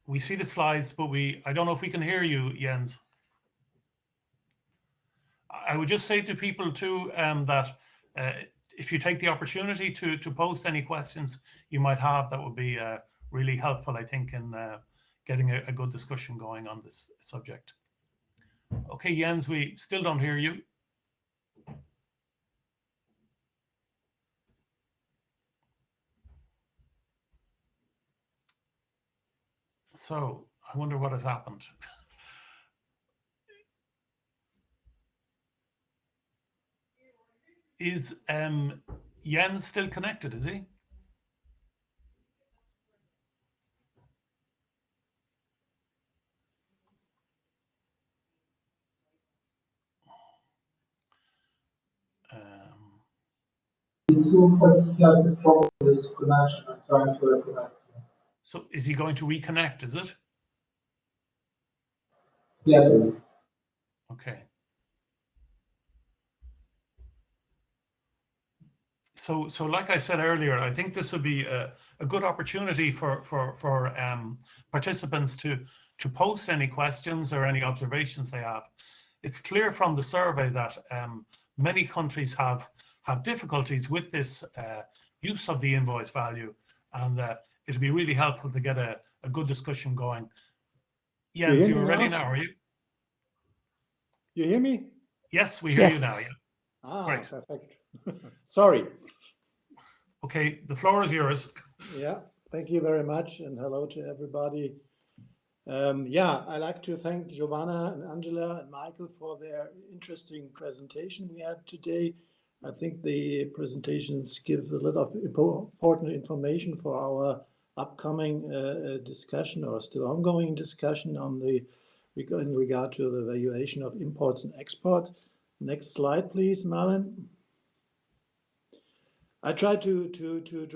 We see the slides, but I don't know if we can hear you, Jens. I would just say to people too that if you take the opportunity to post any questions you might have, that would be really helpful, I think, in getting a good discussion going on this subject. Okay, Jens, we still don't hear you. So I wonder what has happened. Is Jens still connected, is he? It seems like he has a problem with his connection. I'm trying to reconnect. So is he going to reconnect, is it? Yes. Okay. So like I said earlier, I think this would be a good opportunity for participants to post any questions or any observations they have. It's clear from the survey that many countries have difficulties with this use of the invoice value, and it'd be really helpful to get a good discussion going. Jens, you're ready now, are you? You hear me? Yes, we hear you now. Yeah. Ah, great. Perfect. Sorry. Okay, the floor is yours. Yeah, thank you very much, and hello to everybody. I'd like to thank Giovanna and Angela and Michael for their interesting presentation we had today. I think the presentations give a lot of important information for our upcoming discussion or still ongoing discussion on in regard to the valuation of imports and export. Next slide, please, Marlon. I try to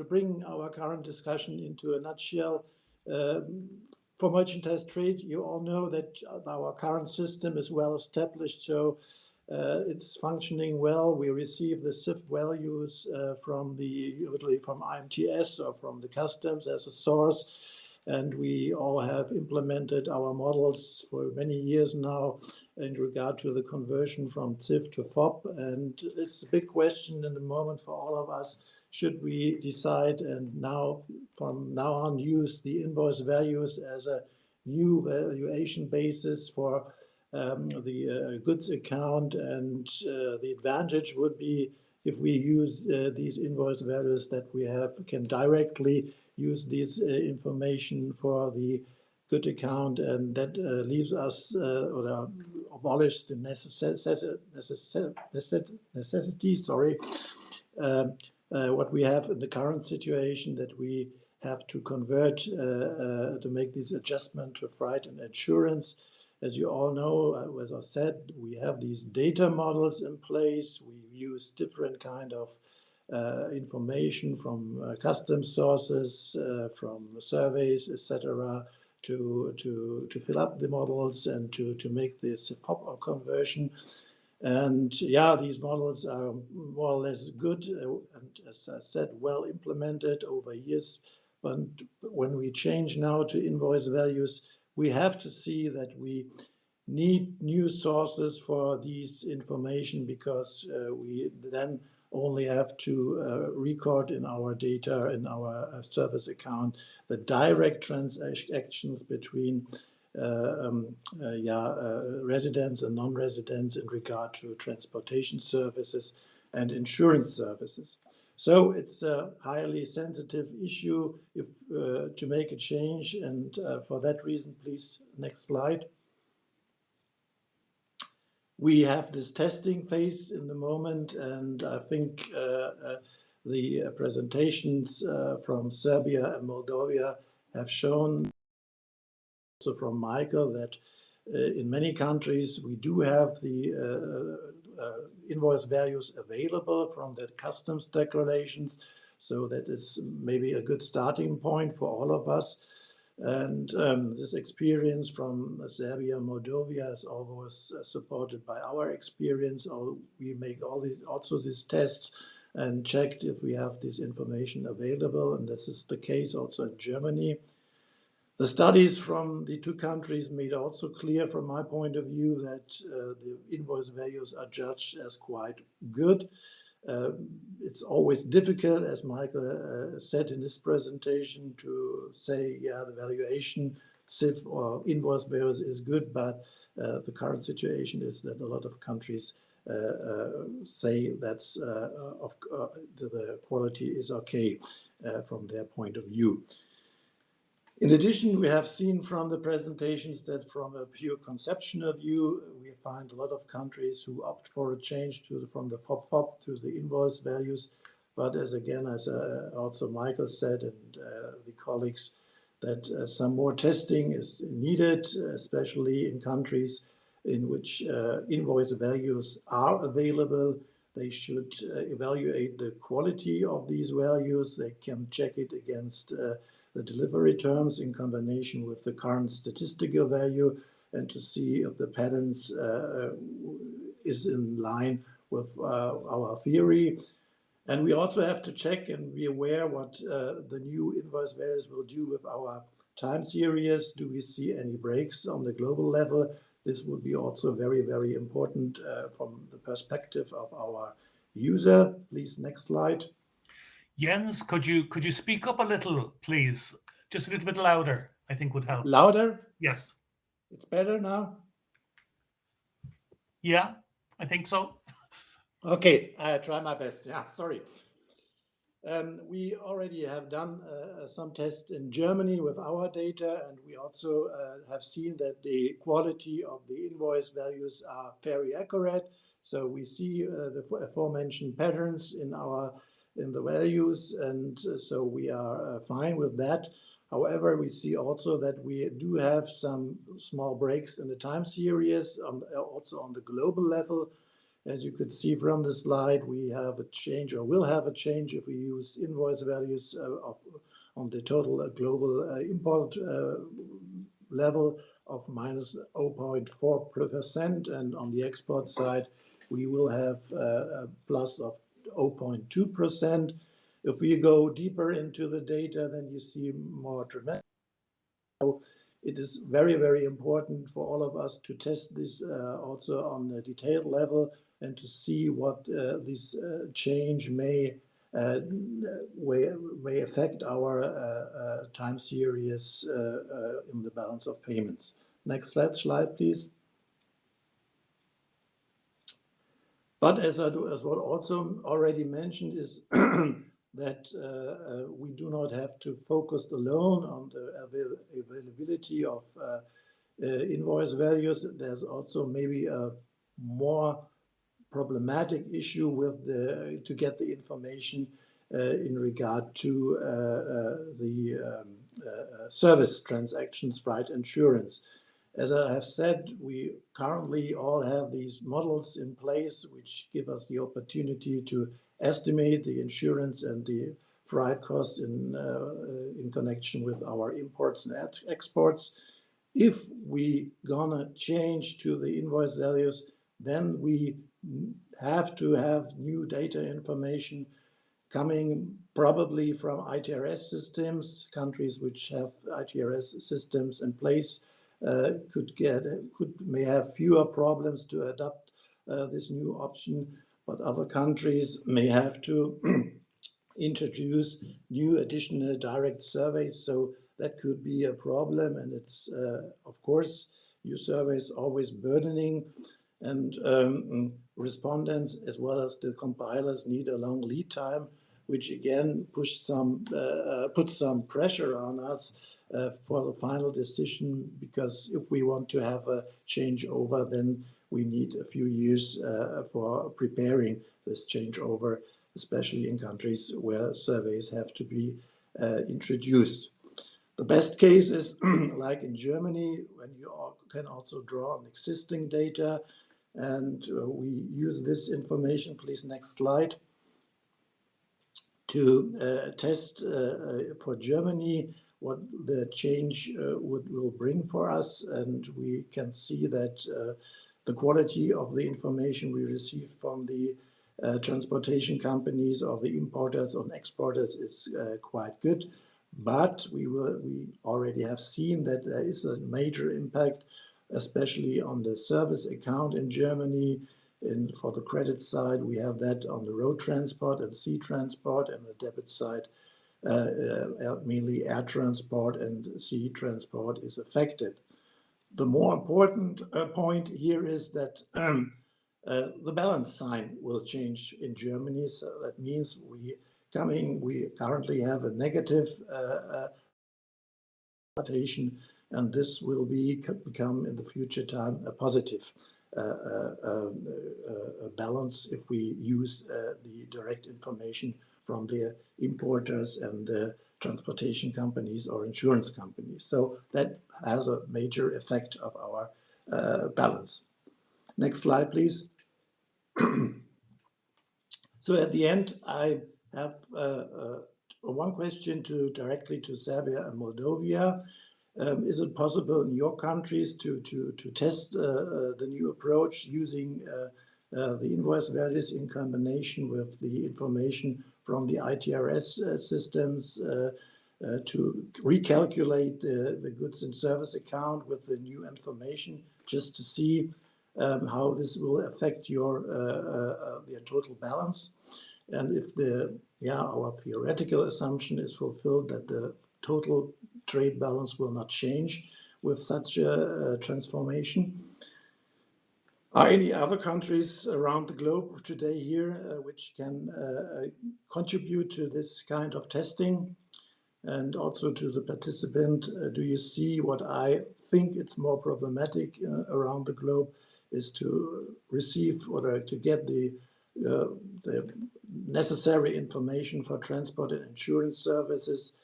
bring our current discussion into a nutshell. For merchandise trade, you all know that our current system is well established, so it's functioning well. We receive the CIF values from IMTS or from the customs as a source, and we all have implemented our models for many years now in regard to the conversion from CIF to FOB. And it's a big question in the moment for all of us. Should we decide and from now on use the invoice values as a new valuation basis for the goods account? And the advantage would be if we use these invoice values that we can directly use this information for the good account, and that leaves us or abolish the necessity, what we have in the current situation, that we have to convert to make this adjustment to freight and insurance. As you all know, as I said, we have these data models in place. We use different kind of information from customs sources, from surveys, etc., to fill up the models and to make this FOB conversion. And these models are more or less good and, as I said, well implemented over years. But when we change now to invoice values, we have to see that we need new sources for these information, because we then only have to record in our data, in our service account, the direct transactions between residents and non-residents in regard to transportation services and insurance services. So it's a highly sensitive issue if, to make a change, and for that reason, please, next slide. We have this testing phase in the moment, and I think the presentations from Serbia and Moldova have shown, also from Michael, that in many countries we do have the invoice values available from the customs declarations, so that is maybe a good starting point for all of us. And this experience from Serbia and Moldova is always supported by our experience. We make also these tests and checked if we have this information available, and this is the case also in Germany. The studies from the two countries made also clear, from my point of view, that the invoice values are judged as quite good. It's always difficult, as Michael said in his presentation, to say, yeah, the valuation CIF or invoice values is good, but the current situation is that a lot of countries say that's the quality is okay from their point of view. In addition, we have seen from the presentations that from a pure conceptual view, we find a lot of countries who opt for a change from the FOB to the invoice values. But as also Michael said, and the colleagues, that some more testing is needed, especially in countries in which invoice values are available. They should evaluate the quality of these values. They can check it against the delivery terms in combination with the current statistical value, and to see if the patterns is in line with our theory. And we also have to check and be aware what the new invoice values will do with our time series. Do we see any breaks on the global level? This would be also very, very important from the perspective of our user. Please, next slide. Jens, could you speak up a little, please? Just a little bit louder, I think would help. Louder? Yes. It's better now? Yeah, I think so. Okay, I try my best. Yeah, sorry. We already have done some tests in Germany with our data, and we also have seen that the quality of the invoice values are very accurate. So we see the aforementioned patterns in the values, and so we are fine with that. However, we see also that we do have some small breaks in the time series, also on the global level. As you could see from the slide, we have a change, or will have a change, if we use invoice values on the total global import level of minus 0.4%, and on the export side, we will have a plus of 0.2%. If we go deeper into the data, then you see more dramatic. So it is very, very important for all of us to test this also on a detailed level, and to see what this change may affect our time series in the balance of payments. Next slide, please. But as what also already mentioned is that we do not have to focus alone on the availability of invoice values. There's also maybe a more problematic issue with to get the information in regard to the service transactions, right? Insurance. As I have said, we currently all have these models in place which give us the opportunity to estimate the insurance and the freight costs in connection with our imports and exports. If we gonna change to the invoice values, then we have to have new data information coming probably from ITRS systems. Countries which have ITRS systems in place may have fewer problems to adopt this new option. but other countries may have to introduce new additional direct surveys. So that could be a problem, and it's of course new surveys always burdening, and respondents as well as the compilers need a long lead time, which again puts some pressure on us for the final decision, because if we want to have a changeover, then we need a few years for preparing this changeover, especially in countries where surveys have to be introduced. The best case is like in Germany, when you can also draw on existing data, and we use this information, please next slide, to test for Germany what the change will bring for us. And we can see that the quality of the information we receive from the transportation companies or the importers and exporters is quite good. But we already have seen that there is a major impact, especially on the service account in Germany. And for the credit side, we have that on the road transport and sea transport, and the debit side, mainly air transport and sea transport is affected. The more important point here is that the balance sign will change in Germany. So that means we currently have a negative notation, and this will become in the future time a positive balance if we use the direct information from the importers and transportation companies or insurance companies. So that has a major effect of our balance. Next slide, please. So at the end, I have one question directly to Serbia and Moldova. Is it possible in your countries to test the new approach using the invoice values in combination with the information from the ITRS systems to recalculate the goods and service account with the new information, just to see how this will affect your total balance? And if our theoretical assumption is fulfilled that the total trade balance will not change with such a transformation. Are any other countries around the globe today here which can contribute to this kind of testing? And also to the participant, do you see what I think it's more problematic around the globe is to receive or to get the necessary information for transport and insurance services.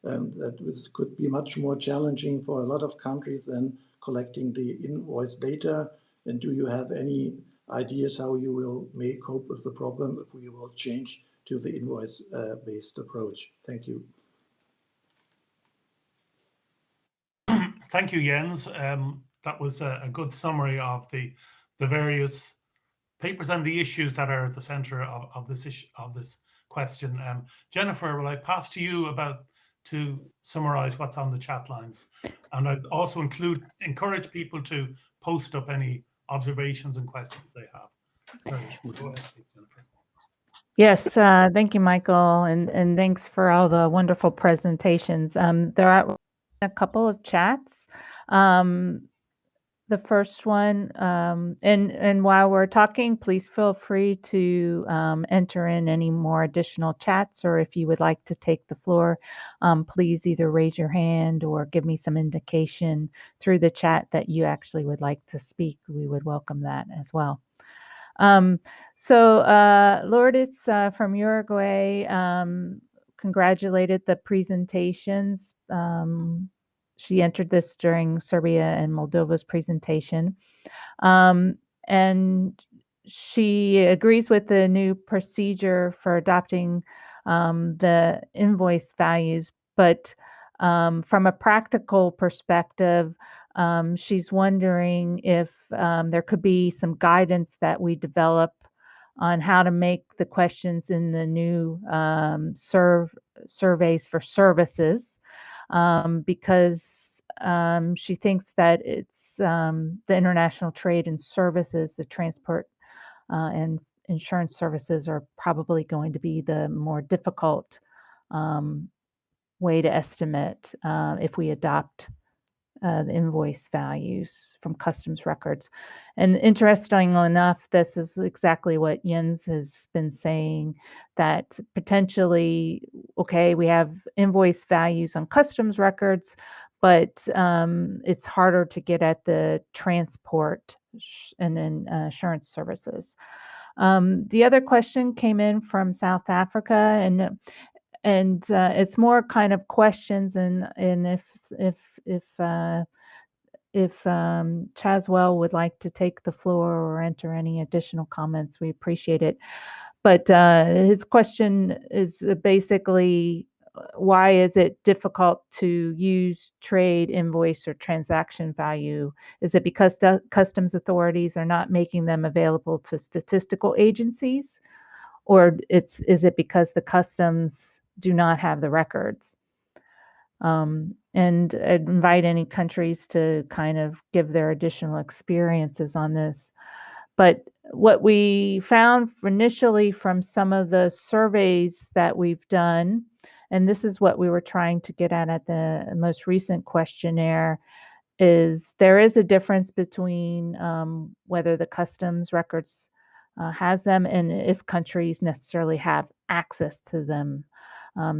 That this could be much more challenging for a lot of countries than collecting the invoice data. And do you have any ideas how you will cope with the problem if we will change to the invoice-based approach? Thank you. Thank you, Jens. That was a good summary of the various papers and the issues that are at the center of this question. Jennifer, will I pass to you to summarize what's on the chat lines? And I'd also encourage people to post up any observations and questions they have. Sorry, go ahead, please, Jennifer. Yes, thank you, Michael, and thanks for all the wonderful presentations. There are a couple of chats. The first one, and while we're talking, please feel free to enter in any more additional chats, or if you would like to take the floor, please either raise your hand or give me some indication through the chat that you actually would like to speak. We would welcome that as well. Lourdes from Uruguay congratulated the presentations. She entered this during Serbia and Moldova's presentation. And she agrees with the new procedure for adopting the invoice values, but from a practical perspective, she's wondering if there could be some guidance that we develop on how to make the questions in the new surveys for services, because she thinks that it's the international trade and services, the transport and insurance services are probably going to be the more difficult way to estimate if we adopt the invoice values from customs records. And interestingly enough, this is exactly what Jens has been saying, that potentially, okay, we have invoice values on customs records, but it's harder to get at the transport and insurance services. The other question came in from South Africa, and it's more kind of questions, and if Chaswell would like to take the floor or enter any additional comments, we appreciate it. But his question is basically, why is it difficult to use trade invoice or transaction value? Is it because customs authorities are not making them available to statistical agencies? Or is it because the customs do not have the records? And I'd invite any countries to kind of give their additional experiences on this. But what we found initially from some of the surveys that we've done, and this is what we were trying to get at the most recent questionnaire, is there is a difference between whether the customs records has them and if countries necessarily have access to them.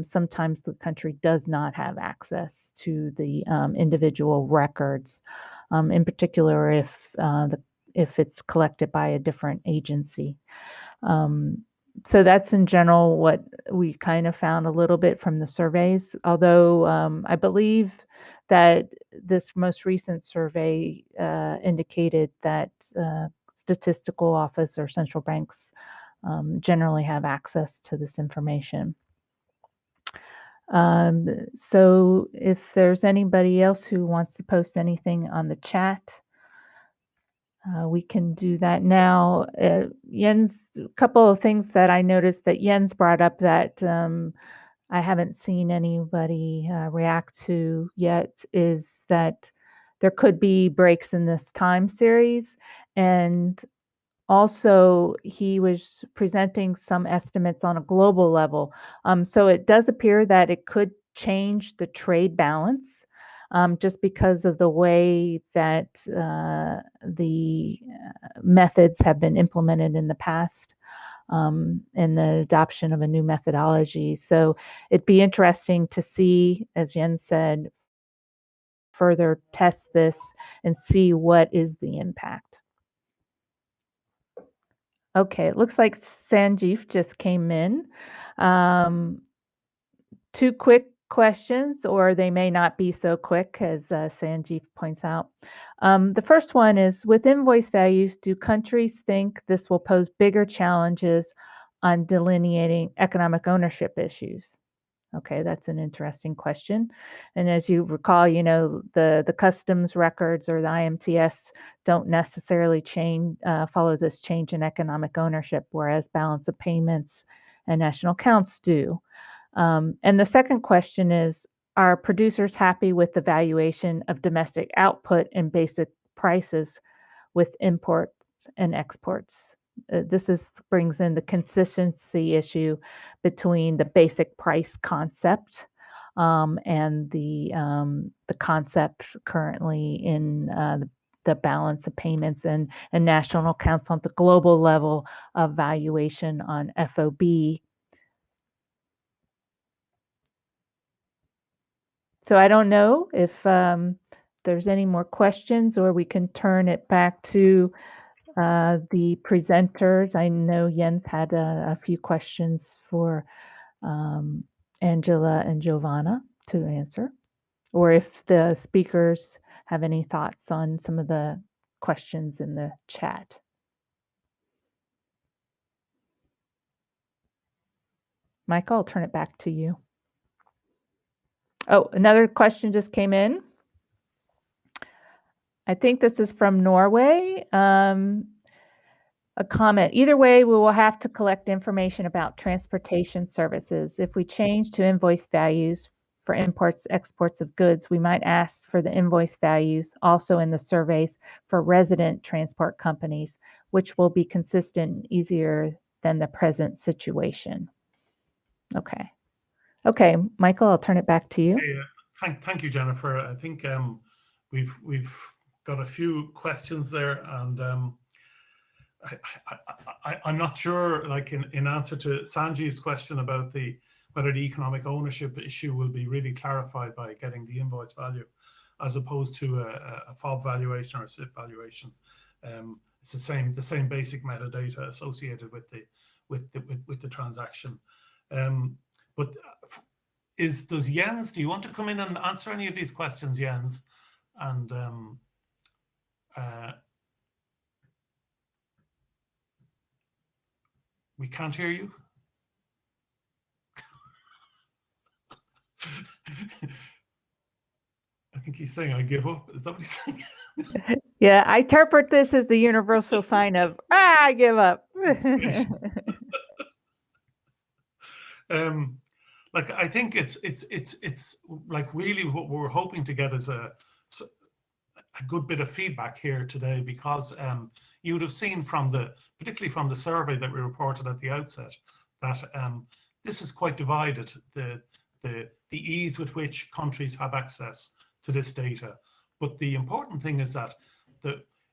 Sometimes the country does not have access to the individual records, in particular if it's collected by a different agency. So that's in general what we kind of found a little bit from the surveys, although I believe that this most recent survey indicated that statistical office or central banks generally have access to this information. So if there's anybody else who wants to post anything on the chat, we can do that now. Jens, a couple of things that I noticed that Jens brought up that I haven't seen anybody react to yet is that there could be breaks in this time series. And also, he was presenting some estimates on a global level. So it does appear that it could change the trade balance just because of the way that the methods have been implemented in the past and the adoption of a new methodology. So it'd be interesting to see, as Jens said, further test this and see what is the impact. Okay, it looks like Sanjeev just came in. Two quick questions, or they may not be so quick, as Sanjeev points out. The first one is, with invoice values, do countries think this will pose bigger challenges on delineating economic ownership issues? Okay, that's an interesting question. And as you recall, the customs records or the IMTS don't necessarily follow this change in economic ownership, whereas balance of payments and national accounts do. And the second question is, are producers happy with the valuation of domestic output and basic prices with imports and exports? This brings in the consistency issue between the basic price concept and the concept currently in the balance of payments and national accounts on the global level of valuation on FOB. So I don't know if there's any more questions, or we can turn it back to the presenters. I know Jens had a few questions for Angela and Giovanna to answer, or if the speakers have any thoughts on some of the questions in the chat. Michael, I'll turn it back to you. Oh, another question just came in. I think this is from Norway. A comment. Either way, we will have to collect information about transportation services. If we change to invoice values for imports, exports of goods, we might ask for the invoice values also in the surveys for resident transport companies. which will be consistent and easier than the present situation. Okay. Okay, Michael, I'll turn it back to you. Thank you, Jennifer. I think we've got a few questions there, and I'm not sure, like in answer to Sanjeev's question about whether the economic ownership issue will be really clarified by getting the invoice value, as opposed to a FOB valuation or a SIF valuation. It's the same basic metadata associated with the transaction. But does Jens, do you want to come in and answer any of these questions, Jens? And we can't hear you. I think he's saying, I give up. Is that what he's saying? Yeah, I interpret this as the universal sign of, I give up. Like, I think it's like really what we're hoping to get is a good bit of feedback here today, because you would have seen particularly from the survey that we reported at the outset, that this is quite divided, the ease with which countries have access to this data. But the important thing is that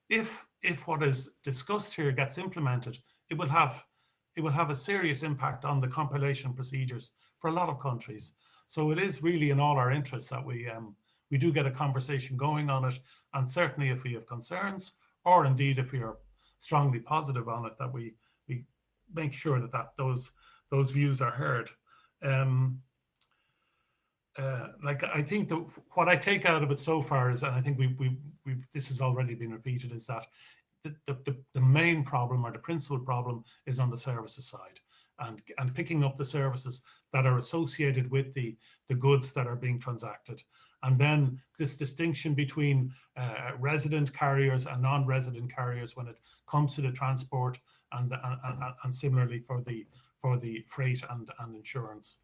if what is discussed here gets implemented, it will have a serious impact on the compilation procedures for a lot of countries. So it is really in all our interests that we do get a conversation going on it, and certainly if we have concerns, or indeed if we are strongly positive on it, that we make sure that those views are heard. Like, I think what I take out of it so far is, and I think this has already been repeated, is that the main problem, or the principal problem, is on the services side, and picking up the services that are associated with the goods that are being transacted. And then this distinction between resident carriers and non-resident carriers when it comes to the transport, and similarly for the freight and insurance.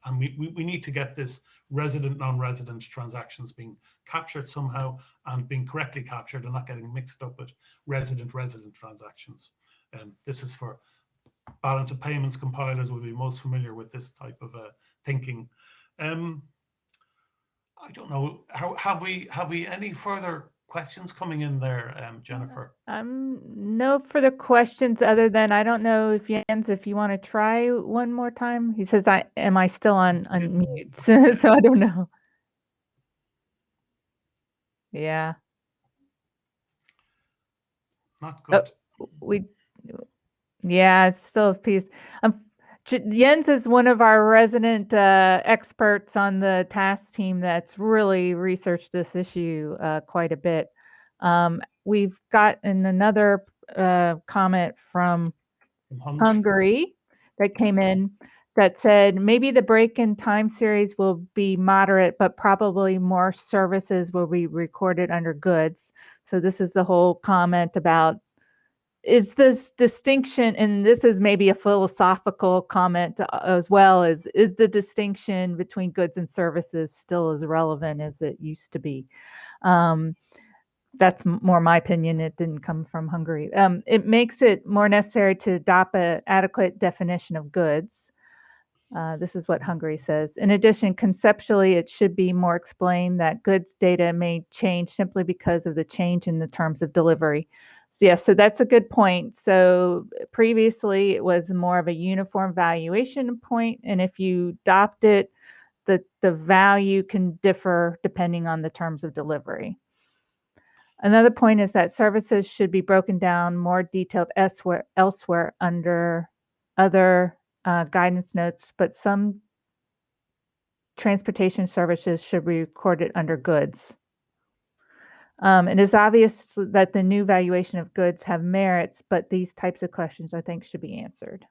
And we need to get this resident, non-resident transactions being captured somehow, and being correctly captured, and not getting mixed up with resident transactions. This is for balance of payments compilers will be most familiar with this type of thinking. I don't know, have we any further questions coming in there, Jennifer? No further questions, other than, I don't know if Jens, if you want to try one more time. He says, am I still on mute? So I don't know. Yeah. Not good. Yeah, it's still a piece. Jens is one of our resident experts on the task team that's really researched this issue quite a bit. We've gotten another comment from Hungary that came in that said, maybe the break in time series will be moderate, but probably more services will be recorded under goods. So this is the whole comment about, is this distinction, and this is maybe a philosophical comment as well, is the distinction between goods and services still as relevant as it used to be? That's more my opinion. It didn't come from Hungary. It makes it more necessary to adopt an adequate definition of goods. This is what Hungary says. In addition, conceptually, it should be more explained that goods data may change simply because of the change in the terms of delivery. So yes, so that's a good point. So previously, it was more of a uniform valuation point, and if you adopt it, the value can differ depending on the terms of delivery. Another point is that services should be broken down more detailed elsewhere under other guidance notes, but some transportation services should be recorded under goods. It is obvious that the new valuation of goods have merits, but these types of questions, I think, should be answered.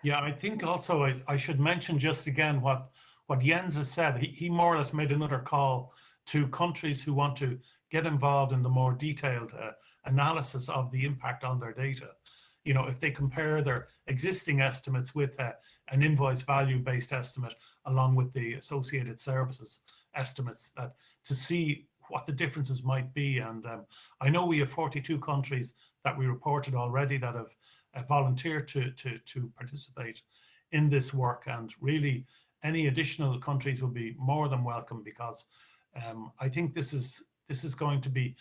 Yeah, I think also I should mention just again what Jens has said. He more or less made another call to countries who want to get involved in the more detailed analysis of the impact on their data. You know, if they compare their existing estimates with an invoice value-based estimate, along with the associated services estimates, that to see what the differences might be. And I know we have 42 countries that we reported already that have volunteered to participate in this work, and really any additional countries will be more than welcome, because I think this is going to be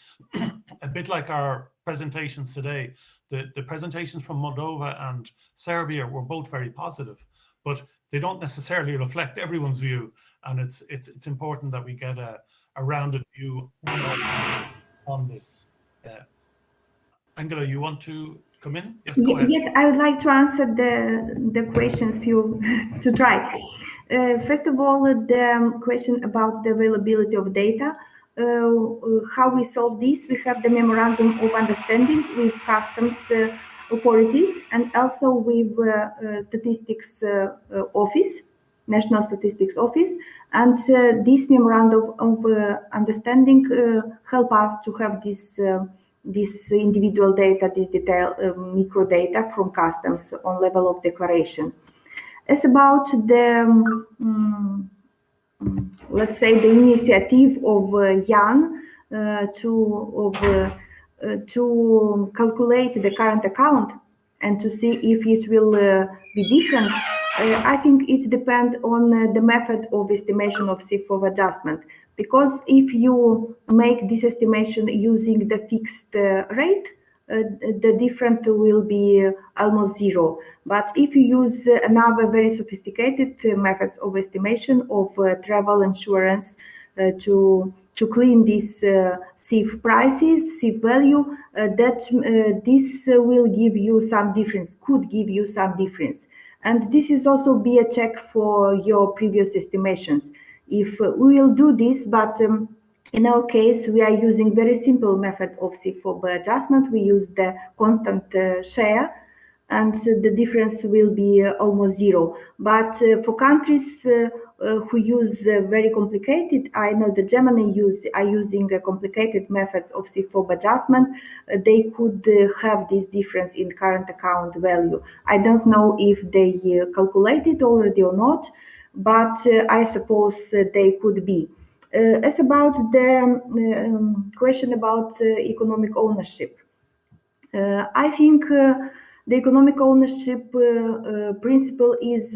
a bit like our presentations today. The presentations from Moldova and Serbia were both very positive, but they don't necessarily reflect everyone's view, and it's important that we get a rounded view on this. Angela, you want to come in? Yes, go ahead. Yes, I would like to answer the questions few to try. First of all, the question about the availability of data. How we solve this? We have the memorandum of understanding with customs authorities and also with statistics office, National Statistics Office, and this memorandum of understanding help us to have this individual data, this detail micro data from customs on level of declaration. As about the let's say the initiative of Jan to calculate the current account and to see if it will be different, I think it depends on the method of estimation of CFO adjustment. Because if you make this estimation using the fixed rate, the difference will be almost zero. But if you use another very sophisticated methods of estimation of travel insurance to clean these CIF prices, CIF value, this will give you some difference, could give you some difference. And this is also be a check for your previous estimations. If we will do this, but in our case, we are using very simple method of CFO adjustment. We use the constant share, and the difference will be almost zero. But for countries who use very complicated, I know that Germany are using complicated methods of CFO adjustment. They could have this difference in current account value. I don't know if they calculated already or not, but I suppose they could be. As about the question about economic ownership, I think the economic ownership principle is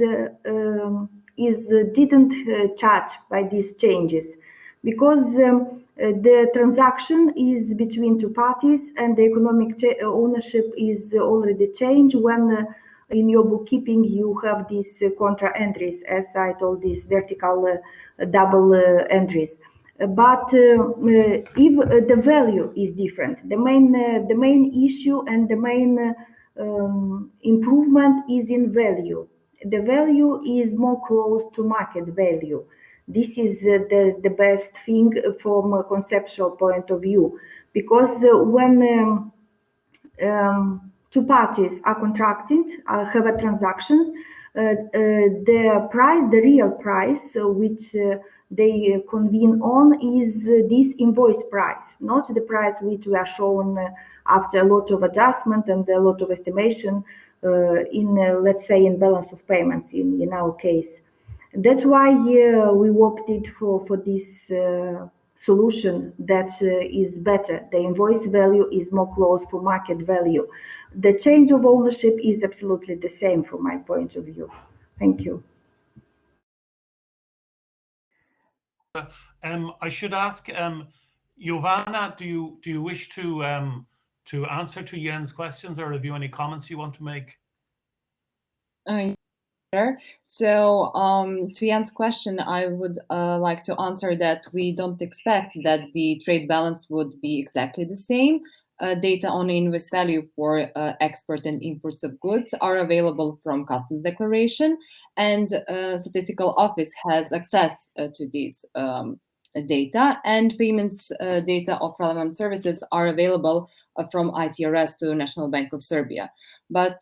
didn't charge by these changes, because the transaction is between two parties and the economic ownership is already changed when in your bookkeeping you have these contra entries, as I told, these vertical double entries. But if the value is different, the main issue and the main improvement is in value. The value is more close to market value. This is the best thing from a conceptual point of view, because when two parties are contracting, have a transactions, the real price which they convene on is this invoice price, not the price which we are shown after a lot of adjustment and a lot of estimation in, let's say, in balance of payments in our case. That's why we opted for this solution that is better. The invoice value is more close to market value. The change of ownership is absolutely the same from my point of view. Thank you. I should ask, Jovana, do you wish to answer to Jens' questions, or have you any comments you want to make? Sure. So to Jan's question, I would like to answer that we don't expect that the trade balance would be exactly the same. Data on invoice value for export and imports of goods are available from customs declaration, and statistical office has access to these data, and payments data of relevant services are available from ITRS to National Bank of Serbia. But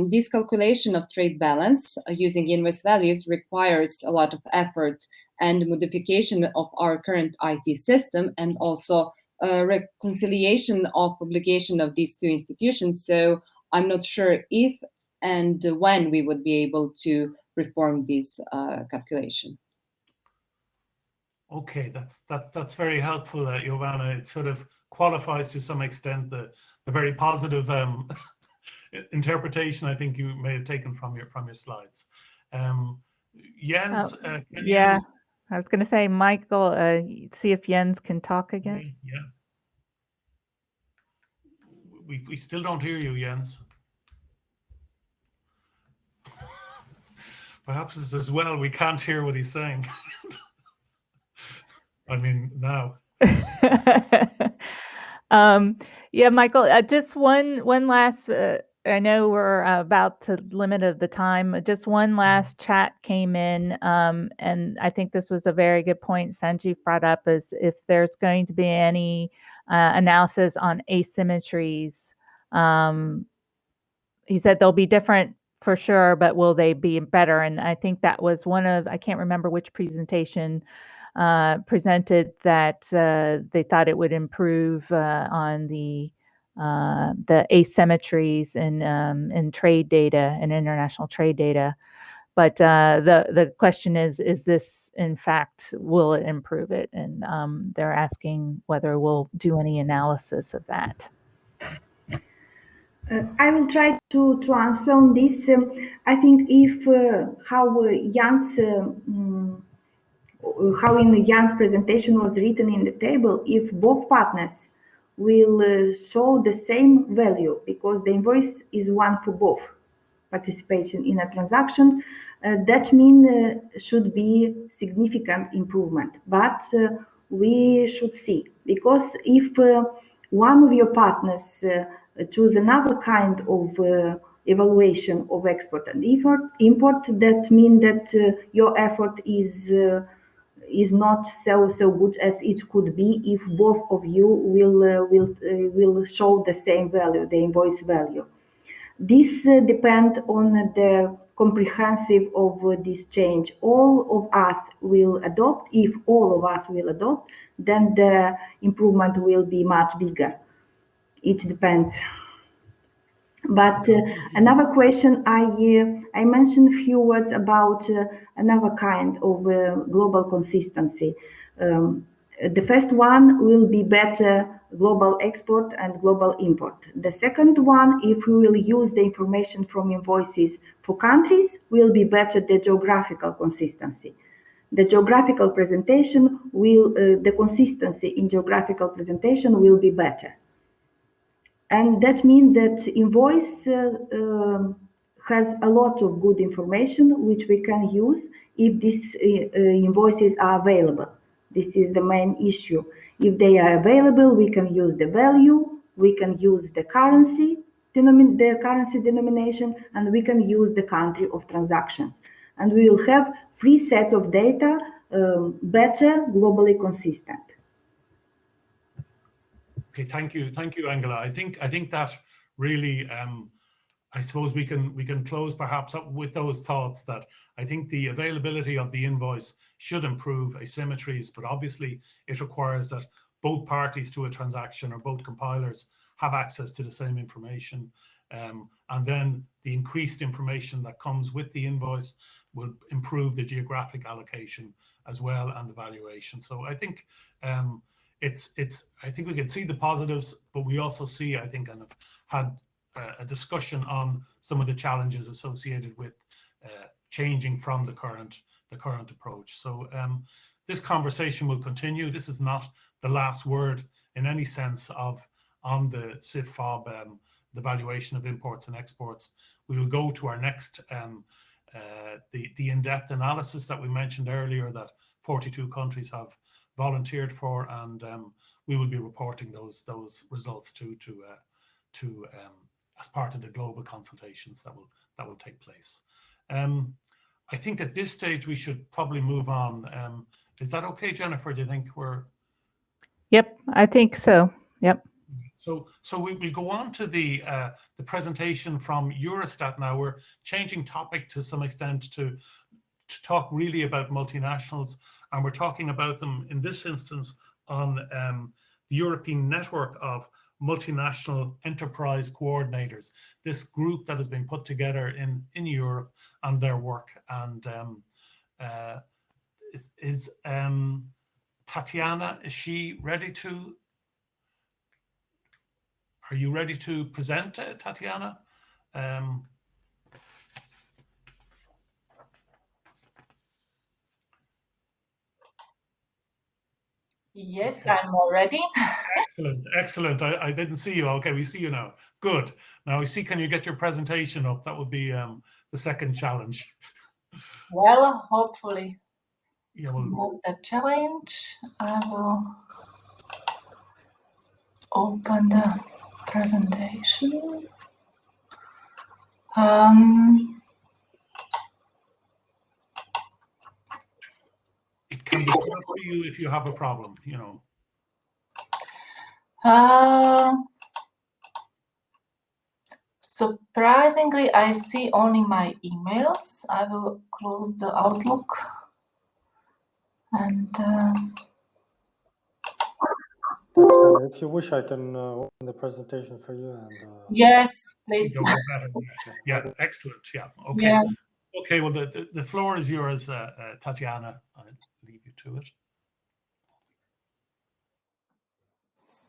this calculation of trade balance using invoice values requires a lot of effort and modification of our current IT system, and also reconciliation of obligation of these two institutions. So I'm not sure if and when we would be able to perform this calculation. Okay, that's very helpful, Giovanna. It sort of qualifies to some extent the very positive interpretation I think you may have taken from your slides. Jens, can yeah, you? I was going to say, Michael, see if Jens can talk again. Yeah. We still don't hear you, Jens. Perhaps it's as well we can't hear what he's saying. I mean, now. Yeah, Michael, just one last, I know we're about to limit of the time. Just one last chat came in, and I think this was a very good point Sanjeev brought up, is if there's going to be any analysis on asymmetries. He said they'll be different for sure, but will they be better? And I think that was one of, I can't remember which presentation presented that they thought it would improve on the asymmetries in trade data and international trade data. But the question is this in fact, will it improve it? And they're asking whether we'll do any analysis of that. I will try to answer on this. I think if how in Jan's presentation was written in the table, if both partners will show the same value, because the invoice is one for both participation in a transaction, that means should be significant improvement. But we should see, because if one of your partners choose another kind of evaluation of export and import, that means that your effort is not so good as it could be if both of you will show the same value, the invoice value. This depends on the comprehensive of this change. All of us will adopt. If all of us will adopt, then the improvement will be much bigger. It depends. But another question, I mentioned a few words about another kind of global consistency. The first one will be better global export and global import. The second one, if we will use the information from invoices for countries, will be better the geographical consistency. The geographical presentation will, the consistency in geographical presentation will be better. And that means that invoice has a lot of good information which we can use if these invoices are available. This is the main issue. If they are available, we can use the value, we can use the currency denomination, and we can use the country of transactions. And we will have free set of data, better, globally consistent. Okay, thank you, Angela. I think that really, I suppose we can close perhaps up with those thoughts that I think the availability of the invoice should improve asymmetries, but obviously it requires that both parties to a transaction or both compilers have access to the same information, and then the increased information that comes with the invoice will improve the geographic allocation as well and the valuation. So I think I think we can see the positives, but we also see, I think, and have had a discussion on some of the challenges associated with changing from the current approach. So this conversation will continue. This is not the last word in any sense on the CIF-FOB, the valuation of imports and exports. We will go to our next the in-depth analysis that we mentioned earlier that 42 countries have volunteered for, and we will be reporting those results to as part of the global consultations that will take place. I think at this stage we should probably move on. Is that okay, Jennifer? Do you think we're? Yep, I think so. Yep. So we go on to the presentation from Eurostat now. We're changing topic to some extent to talk really about multinationals, and we're talking about them in this instance on the European Network of Multinational Enterprise Coordinators, this group that has been put together in Europe and their work, and Tatiana, is she ready to? Are you ready to present, Tatiana? Yes, I'm all ready. Excellent, excellent. I didn't see you. Okay, we see you now. Good. Now we see, can you get your presentation up? That would be the second challenge. Well, hopefully Yeah, well, not the challenge. I will open the presentation. it can be tough for you if you have a problem, you know. Surprisingly, I see only my emails. I will close the Outlook and If you wish, I can open the presentation for you. And yes, please. Yeah, excellent. Yeah. Okay. Yeah. Okay. Well, the floor is yours, Tatiana. I'll leave you to it.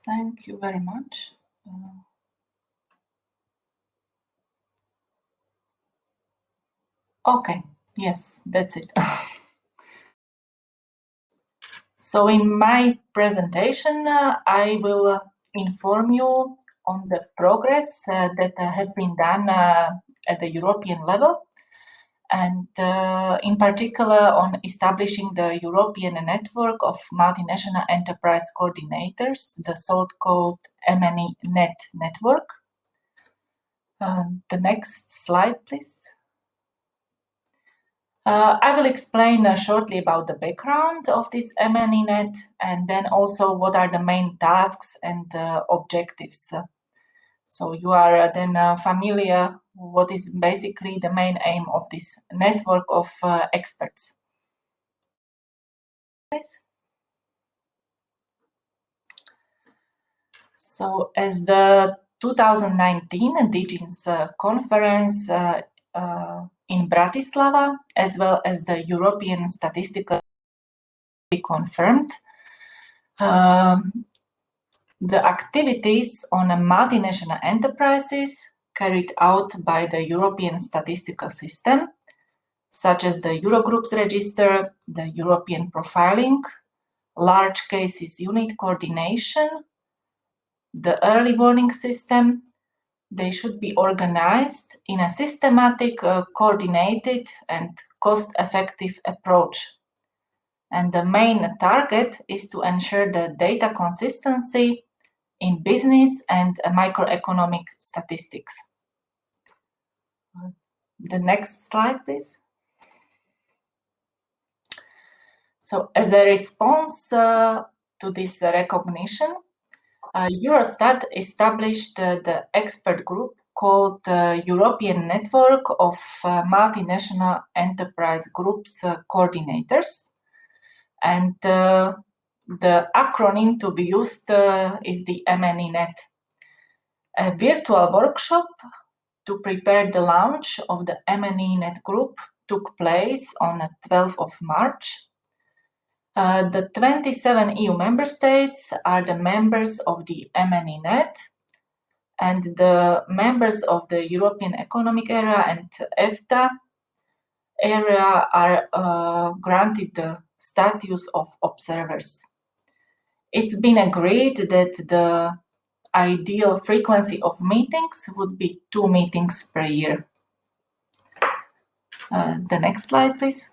Thank you very much. Okay. Yes, that's it. So in my presentation, I will inform you on the progress that has been done at the European level, and in particular on establishing the European network of multinational enterprise coordinators, the so-called MNE-NET network. The next slide, please. I will explain shortly about the background of this MNE-NET and then also what are the main tasks and objectives. So you are then familiar what is basically the main aim of this network of experts. So as the 2019 Digins conference in Bratislava, as well as the European Statistical confirmed, the activities on multinational enterprises carried out by the European Statistical System, such as the Eurogroups Register, the European Profiling, Large Cases Unit Coordination, the Early Warning System, they should be organized in a systematic, coordinated, and cost-effective approach. And the main target is to ensure the data consistency in business and microeconomic statistics. The next slide, please. So as a response to this recognition, Eurostat established the expert group called European Network of Multinational Enterprise Groups Coordinators. And the acronym to be used is the MNE-NET. A virtual workshop to prepare the launch of the MNE-NET group took place on the 12th of March. The 27 EU member states are the members of the MNE-NET, and the members of the European Economic Area and EFTA area are granted the status of observers. It's been agreed that the ideal frequency of meetings would be 2 meetings per year. The next slide, please.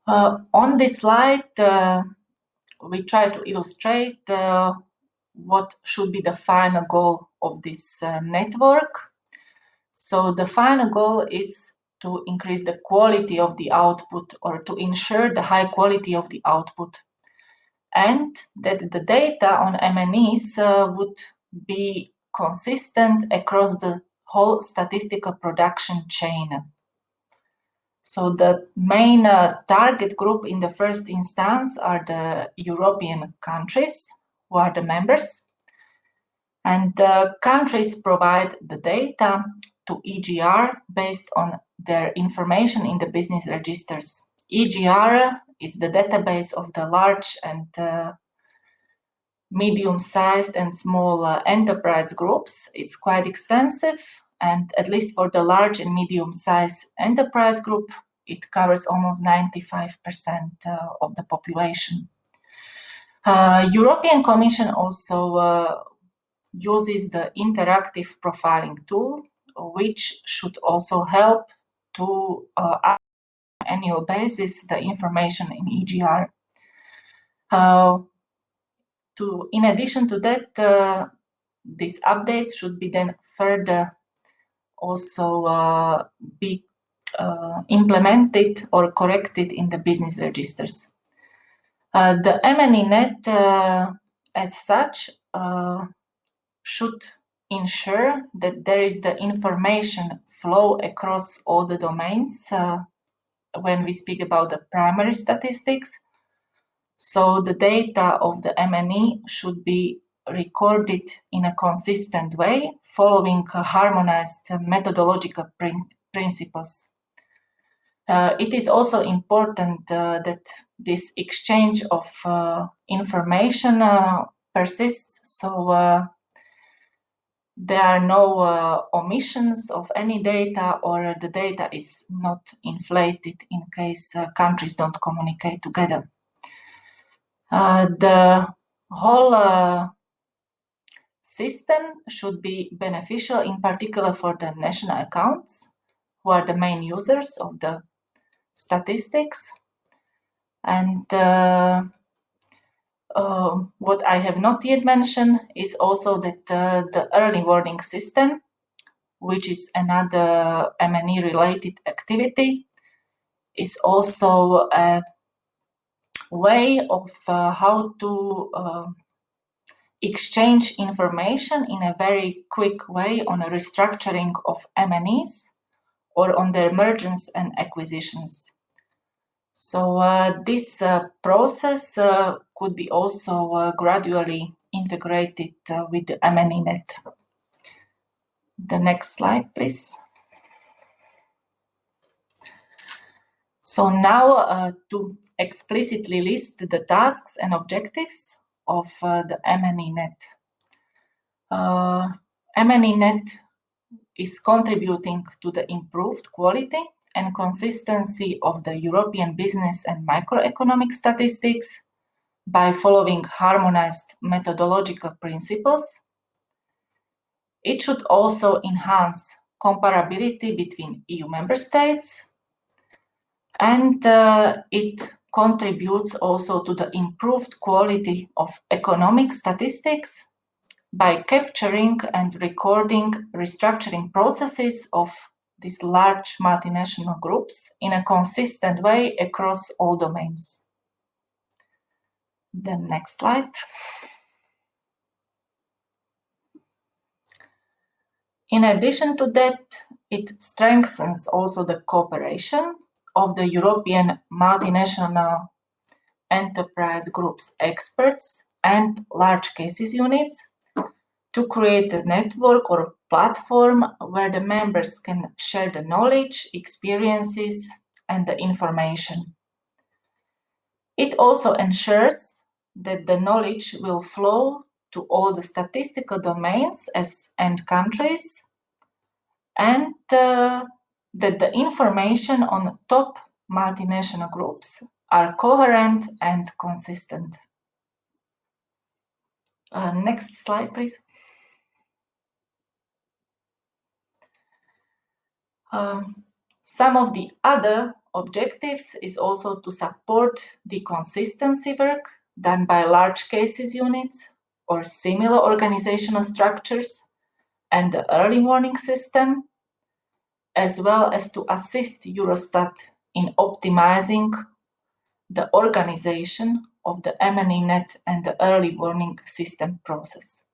On this slide, we try to illustrate what should be the final goal of this network. So the final goal is to increase the quality of the output, or to ensure the high quality of the output, and that the data on MNEs would be consistent across the whole statistical production chain. So the main target group in the first instance are the European countries who are the members, and the countries provide the data to EGR based on their information in the business registers. EGR is the database of the large and medium-sized and small enterprise groups. It's quite extensive, and at least for the large and medium-sized enterprise group, it covers almost 95% of the population. European Commission also uses the interactive profiling tool, which should also help to annual basis the information in EGR. In addition to that, these updates should be then further also be implemented or corrected in the business registers. The MNE-net as such should ensure that there is the information flow across all the domains when we speak about the primary statistics. So the data of the MNE should be recorded in a consistent way, following harmonized methodological principles. It is also important that this exchange of information persists, so there are no omissions of any data, or the data is not inflated in case countries don't communicate together. The whole system should be beneficial, in particular for the national accounts, who are the main users of the statistics. And what I have not yet mentioned is also that the early warning system, which is another MNE-related activity, is also a way of how to exchange information in a very quick way on a restructuring of MNEs or on their mergers and acquisitions. So this process could be also gradually integrated with the MNE-net. The next slide, please. So now to explicitly list the tasks and objectives of the MNE-net. MNE-net is contributing to the improved quality and consistency of the European business and microeconomic statistics by following harmonized methodological principles. It should also enhance comparability between EU member states, and it contributes also to the improved quality of economic statistics by capturing and recording restructuring processes of these large multinational groups in a consistent way across all domains. The next slide. In addition to that, it strengthens also the cooperation of the European multinational enterprise groups experts and large cases units to create a network or platform where the members can share the knowledge, experiences, and the information. It also ensures that the knowledge will flow to all the statistical domains and countries, and that the information on top multinational groups are coherent and consistent. Next slide, please. Some of the other objectives is also to support the consistency work done by large cases units or similar organizational structures and the early warning system, as well as to assist Eurostat in optimizing the organization of the MNE-net and the early warning system process.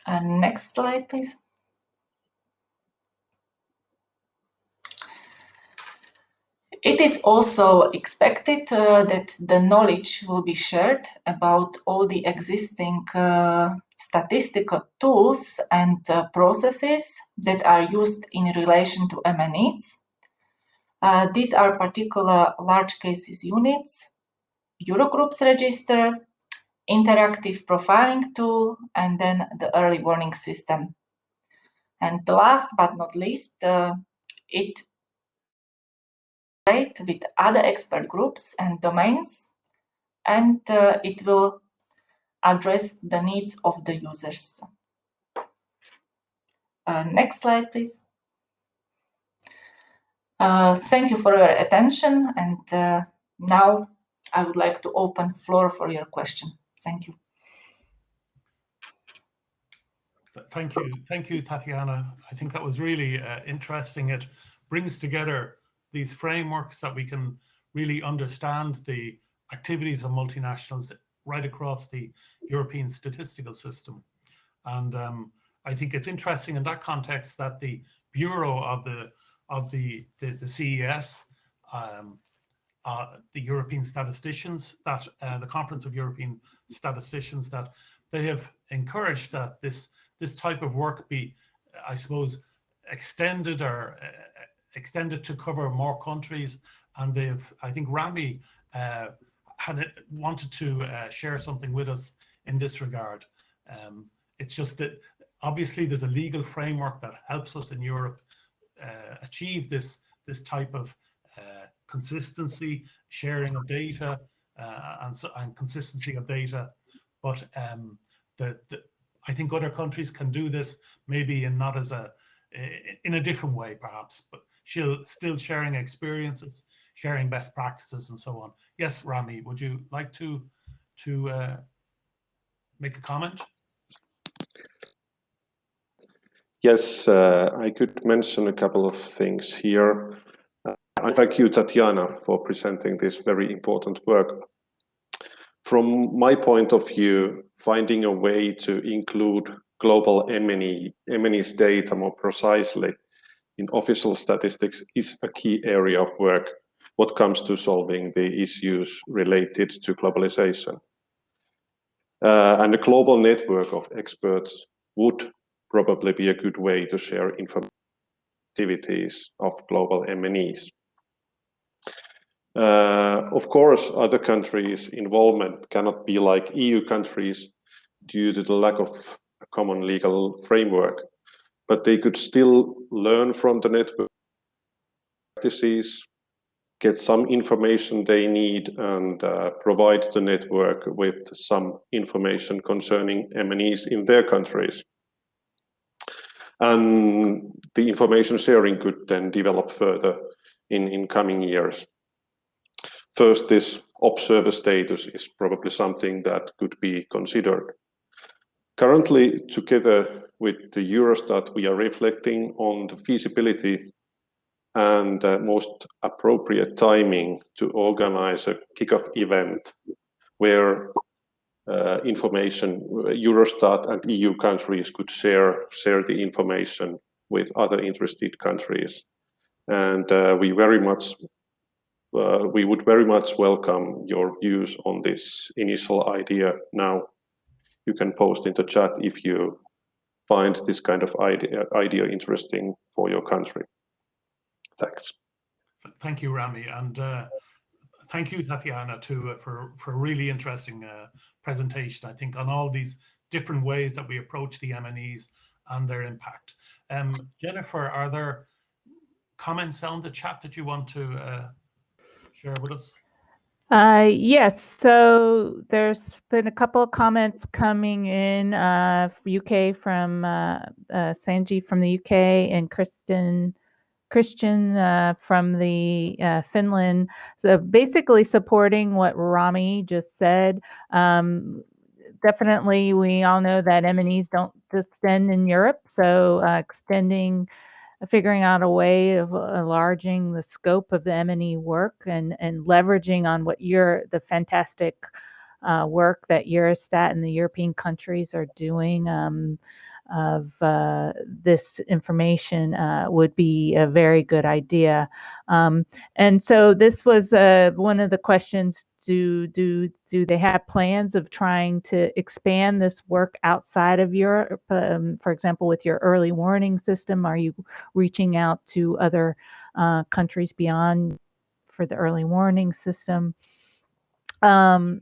Next slide, please. It is also expected that the knowledge will be shared about all the existing statistical tools and processes that are used in relation to MNEs, These are particular large cases units, Eurogroups register, interactive profiling tool, and then the early warning system. And last but not least, it integrates with other expert groups and domains, and it will address the needs of the users. Next slide, please. Thank you for your attention, and now I would like to open floor for your question. Thank you. Thank you, Tatiana. I think that was really interesting. It brings together these frameworks that we can really understand the activities of multinationals right across the European statistical system. And I think it's interesting in that context that the Bureau of the CES, the European statisticians, that the Conference of European Statisticians, that they have encouraged that this type of work be, I suppose, extended to cover more countries. And they've, I think Rami wanted to share something with us in this regard. It's just that obviously there's a legal framework that helps us in Europe achieve this type of consistency, sharing of data, and consistency of data. But I think other countries can do this maybe in a different way, perhaps, but still sharing experiences, sharing best practices, and so on. Yes, Rami, would you like to make a comment? Yes, I could mention a couple of things here. I thank you, Tatiana, for presenting this very important work. From my point of view, finding a way to include global M&E's data more precisely in official statistics is a key area of work what comes to solving the issues related to globalization. And a global network of experts would probably be a good way to share information activities of global M&Es. Of course, other countries' involvement cannot be like EU countries due to the lack of a common legal framework, but they could still learn from the network practices, get some information they need, and provide the network with some information concerning M&Es in their countries. And the information sharing could then develop further in coming years. First, this observer status is probably something that could be considered. Currently, together with the Eurostat, we are reflecting on the feasibility and most appropriate timing to organize a kickoff event where information, Eurostat and EU countries could share the information with other interested countries. And we would very much welcome your views on this initial idea now. You can post in the chat if you find this kind of idea interesting for your country. Thanks. Thank you, Rami, and thank you, Tatiana, too, for a really interesting presentation, I think, on all these different ways that we approach the M&Es and their impact. Jennifer, are there comments on the chat that you want to share with us? Yes, so there's been a couple of comments coming in UK from Sanjeev from the UK and Christian from the Finland. So basically supporting what Rami just said. Definitely, we all know that M&Es don't just end in Europe, so figuring out a way of enlarging the scope of the M&E work and leveraging on what the fantastic work that Eurostat and the European countries are doing of this information would be a very good idea. And so this was one of the questions. Do they have plans of trying to expand this work outside of Europe? For example, with your early warning system, are you reaching out to other countries beyond for the early warning system. There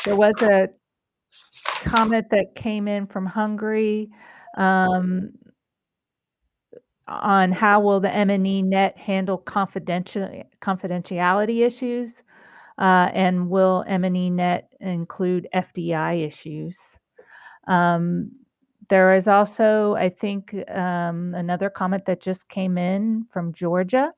was a comment that came in from Hungary on how will the MNE net handle confidentiality issues, and will MNE net include FDI issues. There is also, I think, another comment that just came in from Georgia.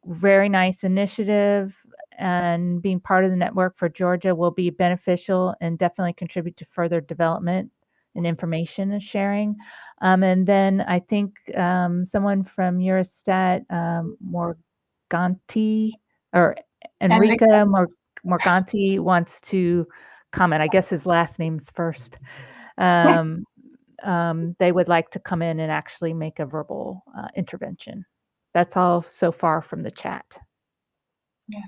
Very nice initiative, and being part of the network for Georgia will be beneficial and definitely contribute to further development and information sharing. And then I think someone from Eurostat, Morganti, or Enrica Morganti, wants to comment. I guess his last name's first. They would like to come in and actually make a verbal intervention. That's all so far from the chat. Yeah.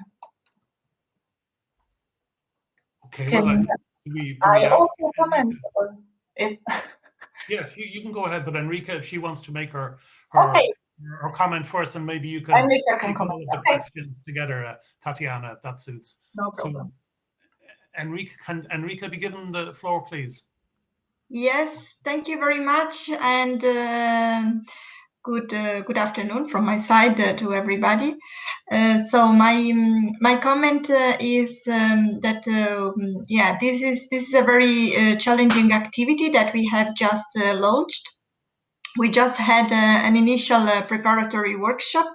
Okay. Can well, I also comment? Or if yes, you can go ahead, but Enrica, if she wants to make her okay. her comment first, and maybe you can Enrica can take all comment. of the questions together, Tatiana, if that suits. No problem. So, Enrica, can Enrica be given the floor, please? Yes, thank you very much, and good afternoon from my side to everybody. So my comment is that yeah, this is a very challenging activity that we have just launched. We just had an initial preparatory workshop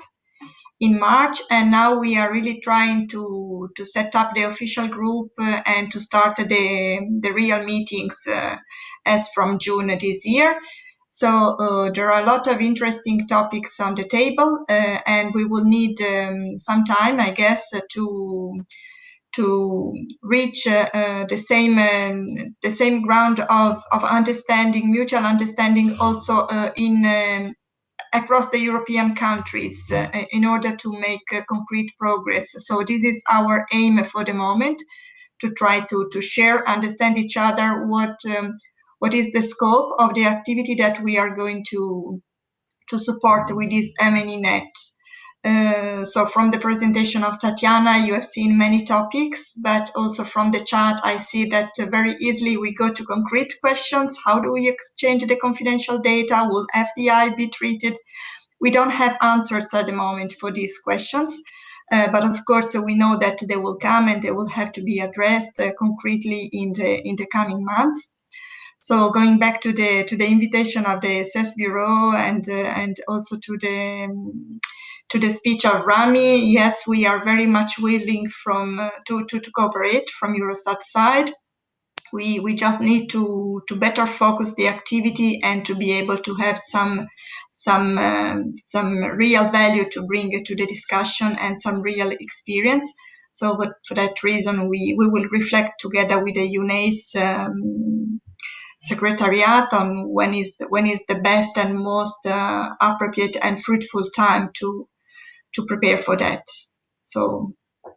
in March, and now we are really trying to set up the official group and to start the real meetings as from June this year. So there are a lot of interesting topics on the table, and we will need some time, I guess, to reach the same ground of understanding, mutual understanding, also in across the European countries in order to make concrete progress. So this is our aim for the moment, to try to share, understand each other, what is the scope of the activity that we are going to support with this MNE net. So from the presentation of Tatiana, you have seen many topics, but also from the chat, I see that very easily we go to concrete questions. How do we exchange the confidential data? Will FDI be treated? We don't have answers at the moment for these questions, but of course we know that they will come and they will have to be addressed concretely in the coming months. So going back to the invitation of the CES Bureau and also to the speech of Rami, yes, we are very much willing to cooperate from Eurostat side. We just need to better focus the activity and to be able to have some real value to bring to the discussion and some real experience. So, but for that reason, we will reflect together with the UNACE secretariat on when is the best and most appropriate and fruitful time to prepare for that. So a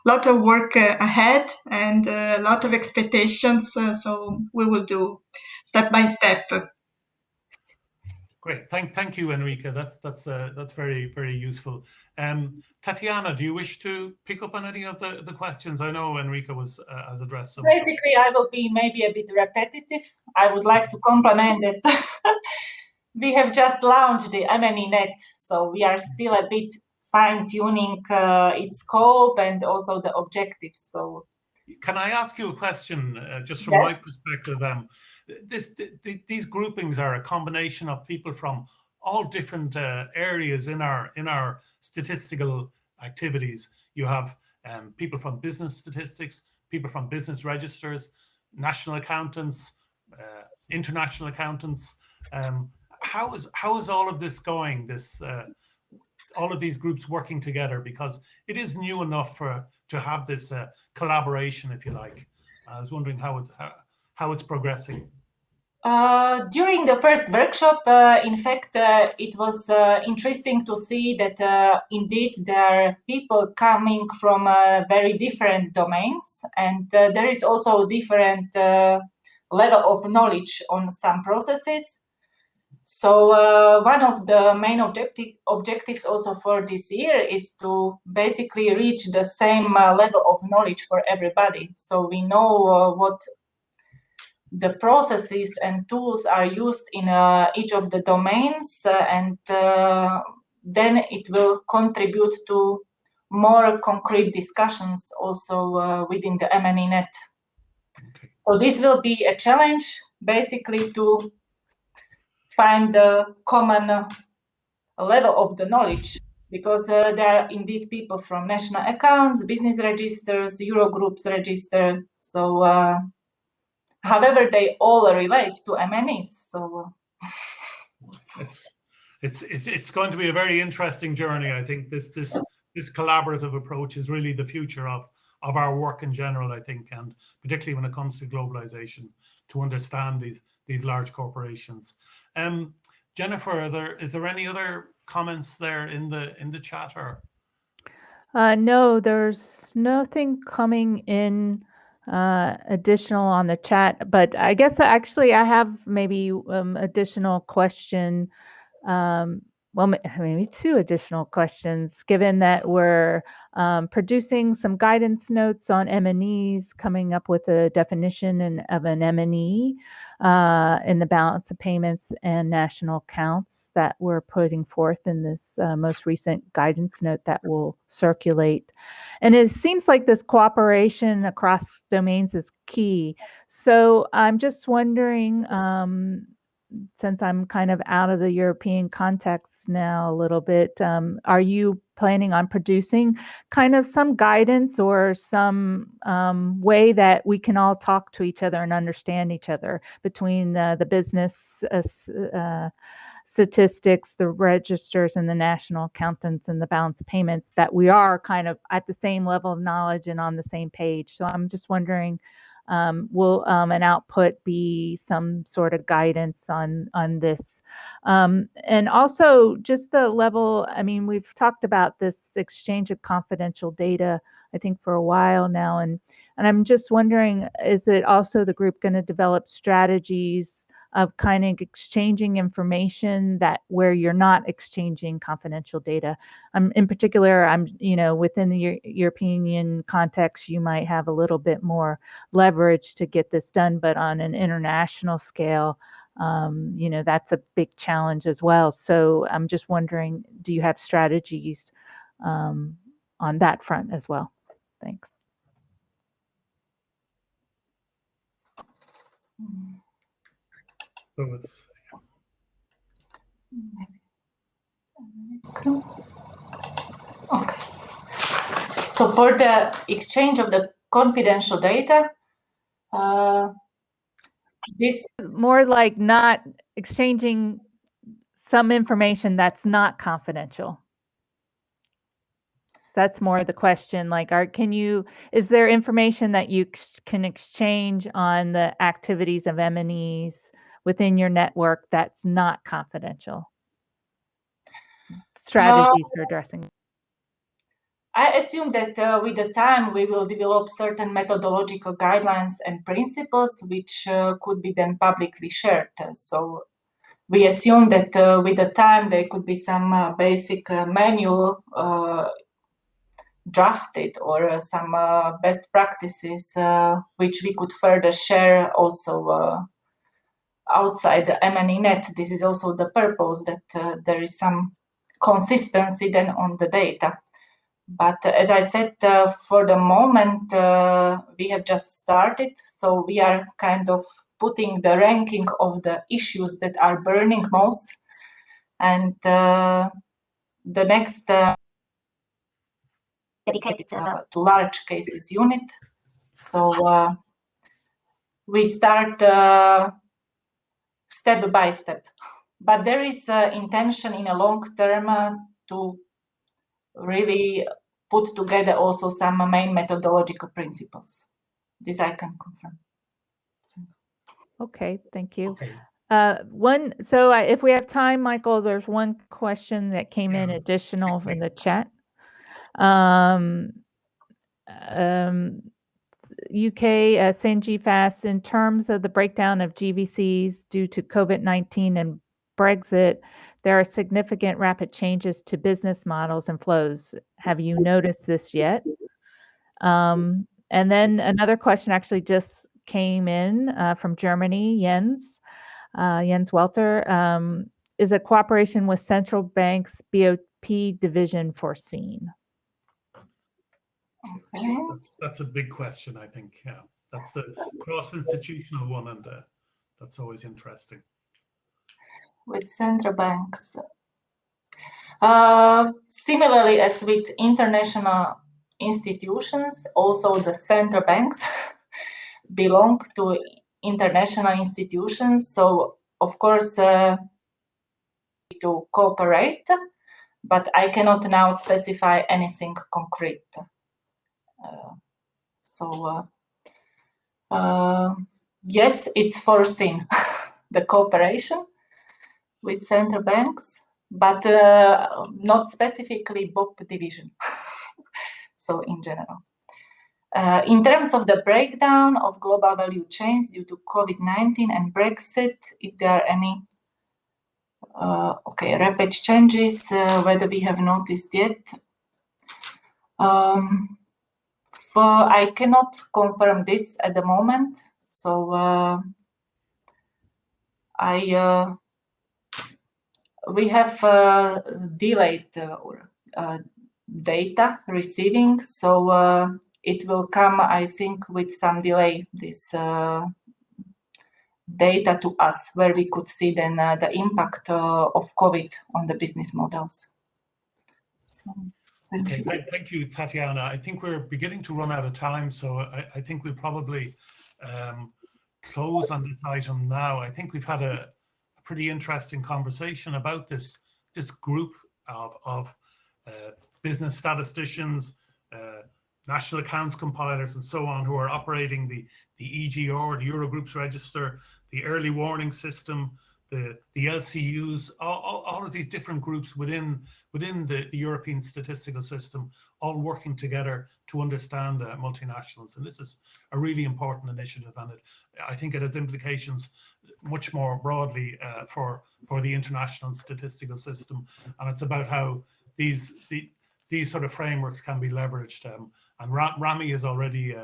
lot of work ahead and a lot of expectations, so we will do step by step. Great, thank you, Enrica. That's very, very useful. Tatiana, do you wish to pick up on any of the questions? I know Enrica has addressed some. Basically, I will be maybe a bit repetitive. I would like to compliment that we have just launched the MNE net, so we are still a bit fine-tuning its scope and also the objectives. So, can I ask you a question, just from yes. my perspective? These groupings are a combination of people from all different areas in our statistical activities. You have people from business statistics, people from business registers, national accountants, international accountants. How is all of this going? All of these groups working together, because it is new enough to have this collaboration, if you like. I was wondering how it's progressing. During the first workshop, in fact, it was interesting to see that indeed there are people coming from very different domains, and there is also different level of knowledge on some processes. So one of the main objectives also for this year is to basically reach the same level of knowledge for everybody. So we know what the processes and tools are used in each of the domains, and then it will contribute to more concrete discussions also within the MNE-net. Okay. So this will be a challenge, basically, to find the common level of the knowledge, because there are indeed people from national accounts, business registers, Eurogroups register. So, however, they all relate to MNEs. So, it's going to be a very interesting journey. I think this collaborative approach is really the future of our work in general, I think, and particularly when it comes to globalization, to understand these large corporations. Jennifer, is there any other comments there in the chat? Or no, there's nothing coming in additional on the chat, but I guess actually I have maybe additional question. Well, maybe two additional questions, given that we're producing some guidance notes on M&Es, coming up with a definition of an M&E in the balance of payments and national accounts that we're putting forth in this most recent guidance note that will circulate. And it seems like this cooperation across domains is key. So I'm just wondering, since I'm kind of out of the European context now a little bit, are you planning on producing kind of some guidance or some way that we can all talk to each other and understand each other between the business statistics, the registers, and the national accountants and the balance of payments, that we are kind of at the same level of knowledge and on the same page? So I'm just wondering, will an output be some sort of guidance on this? And also just the level, I mean, we've talked about this exchange of confidential data, I think, for a while now. And I'm just wondering, is it also the group going to develop strategies of kind of exchanging information that where you're not exchanging confidential data? In particular, within the European context, you might have a little bit more leverage to get this done, but on an international scale, that's a big challenge as well. So I'm just wondering, do you have strategies on that front as well? Thanks. So it's okay. So for the exchange of the confidential data, this more like not exchanging some information that's not confidential. That's more the question. Like, is there information that you can exchange on the activities of M&Es within your network that's not confidential? Strategies for addressing. I assume that with the time we will develop certain methodological guidelines and principles which could be then publicly shared. So we assume that with the time there could be some basic manual drafted, or some best practices which we could further share also outside the MNE-net. This is also the purpose, that there is some consistency then on the data. But as I said, for the moment, we have just started, so we are kind of putting the ranking of the issues that are burning most, and the next dedicated to large cases unit. So we start step by step, but there is intention in a long term to really put together also some main methodological principles. This I can confirm. Okay, thank you. okay. If we have time, Michael, there's one question that came in additional in the chat. UK, St. GFAS, in terms of the breakdown of GVCs due to COVID-19 and Brexit, there are significant rapid changes to business models and flows. Have you noticed this yet? And then another question actually just came in from Germany, Jens Welter. Is a cooperation with central banks BOP division foreseen? That's a big question, I think. Yeah, that's the cross-institutional one, and that's always interesting. With central banks. Similarly as with international institutions, also the central banks belong to international institutions. So, of course, to cooperate, but I cannot now specify anything concrete. Yes, it's foreseen, the cooperation with central banks, but not specifically BOP division. So in general. In terms of the breakdown of global value chains due to COVID-19 and Brexit, if there are any rapid changes, whether we have noticed yet. I cannot confirm this at the moment, so we have delayed data receiving, so it will come, I think, with some delay, this data to us, where we could see then the impact of COVID on the business models. So, thank you, Tatiana. I think we're beginning to run out of time, so I think we'll probably close on this item now. I think we've had a pretty interesting conversation about this group of business statisticians, national accounts compilers, and so on, who are operating the EGR, the Eurogroups register, the early warning system, the LCUs, all of these different groups within the European statistical system, all working together to understand multinationals. And this is a really important initiative, and I think it has implications much more broadly for the international statistical system. And it's about how these sort of frameworks can be leveraged. And Rami has already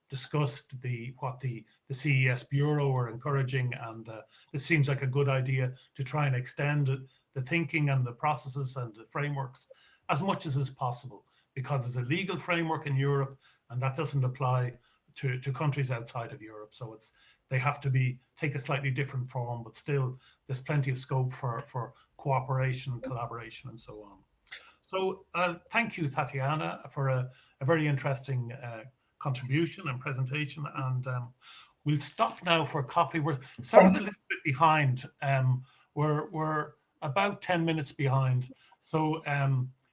discussed what the CES Bureau are encouraging, and this seems like a good idea to try and extend the thinking and the processes and the frameworks as much as is possible, because it's a legal framework in Europe, and that doesn't apply to countries outside of Europe. So they have to take a slightly different form, but still there's plenty of scope for cooperation, collaboration, and so on. So thank you, Tatiana, for a very interesting contribution and presentation, and we'll stop now for coffee. We're sort of a little bit behind. We're about 10 minutes behind, so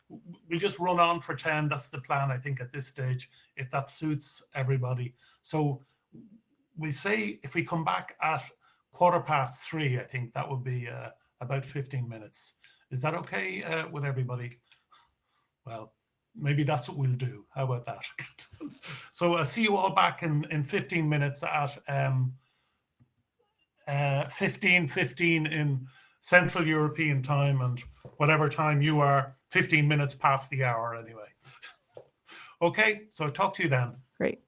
we'll just run on for 10. That's the plan, I think, at this stage, if that suits everybody. So we say if we come back at 3:15, I think that would be about 15 minutes. Is that okay with everybody? Well, maybe that's what we'll do. How about that? So I'll see you all back in 15 minutes at 15:15 in Central European time, and whatever time you are, 15 minutes past the hour anyway. Okay, so talk to you then. Great.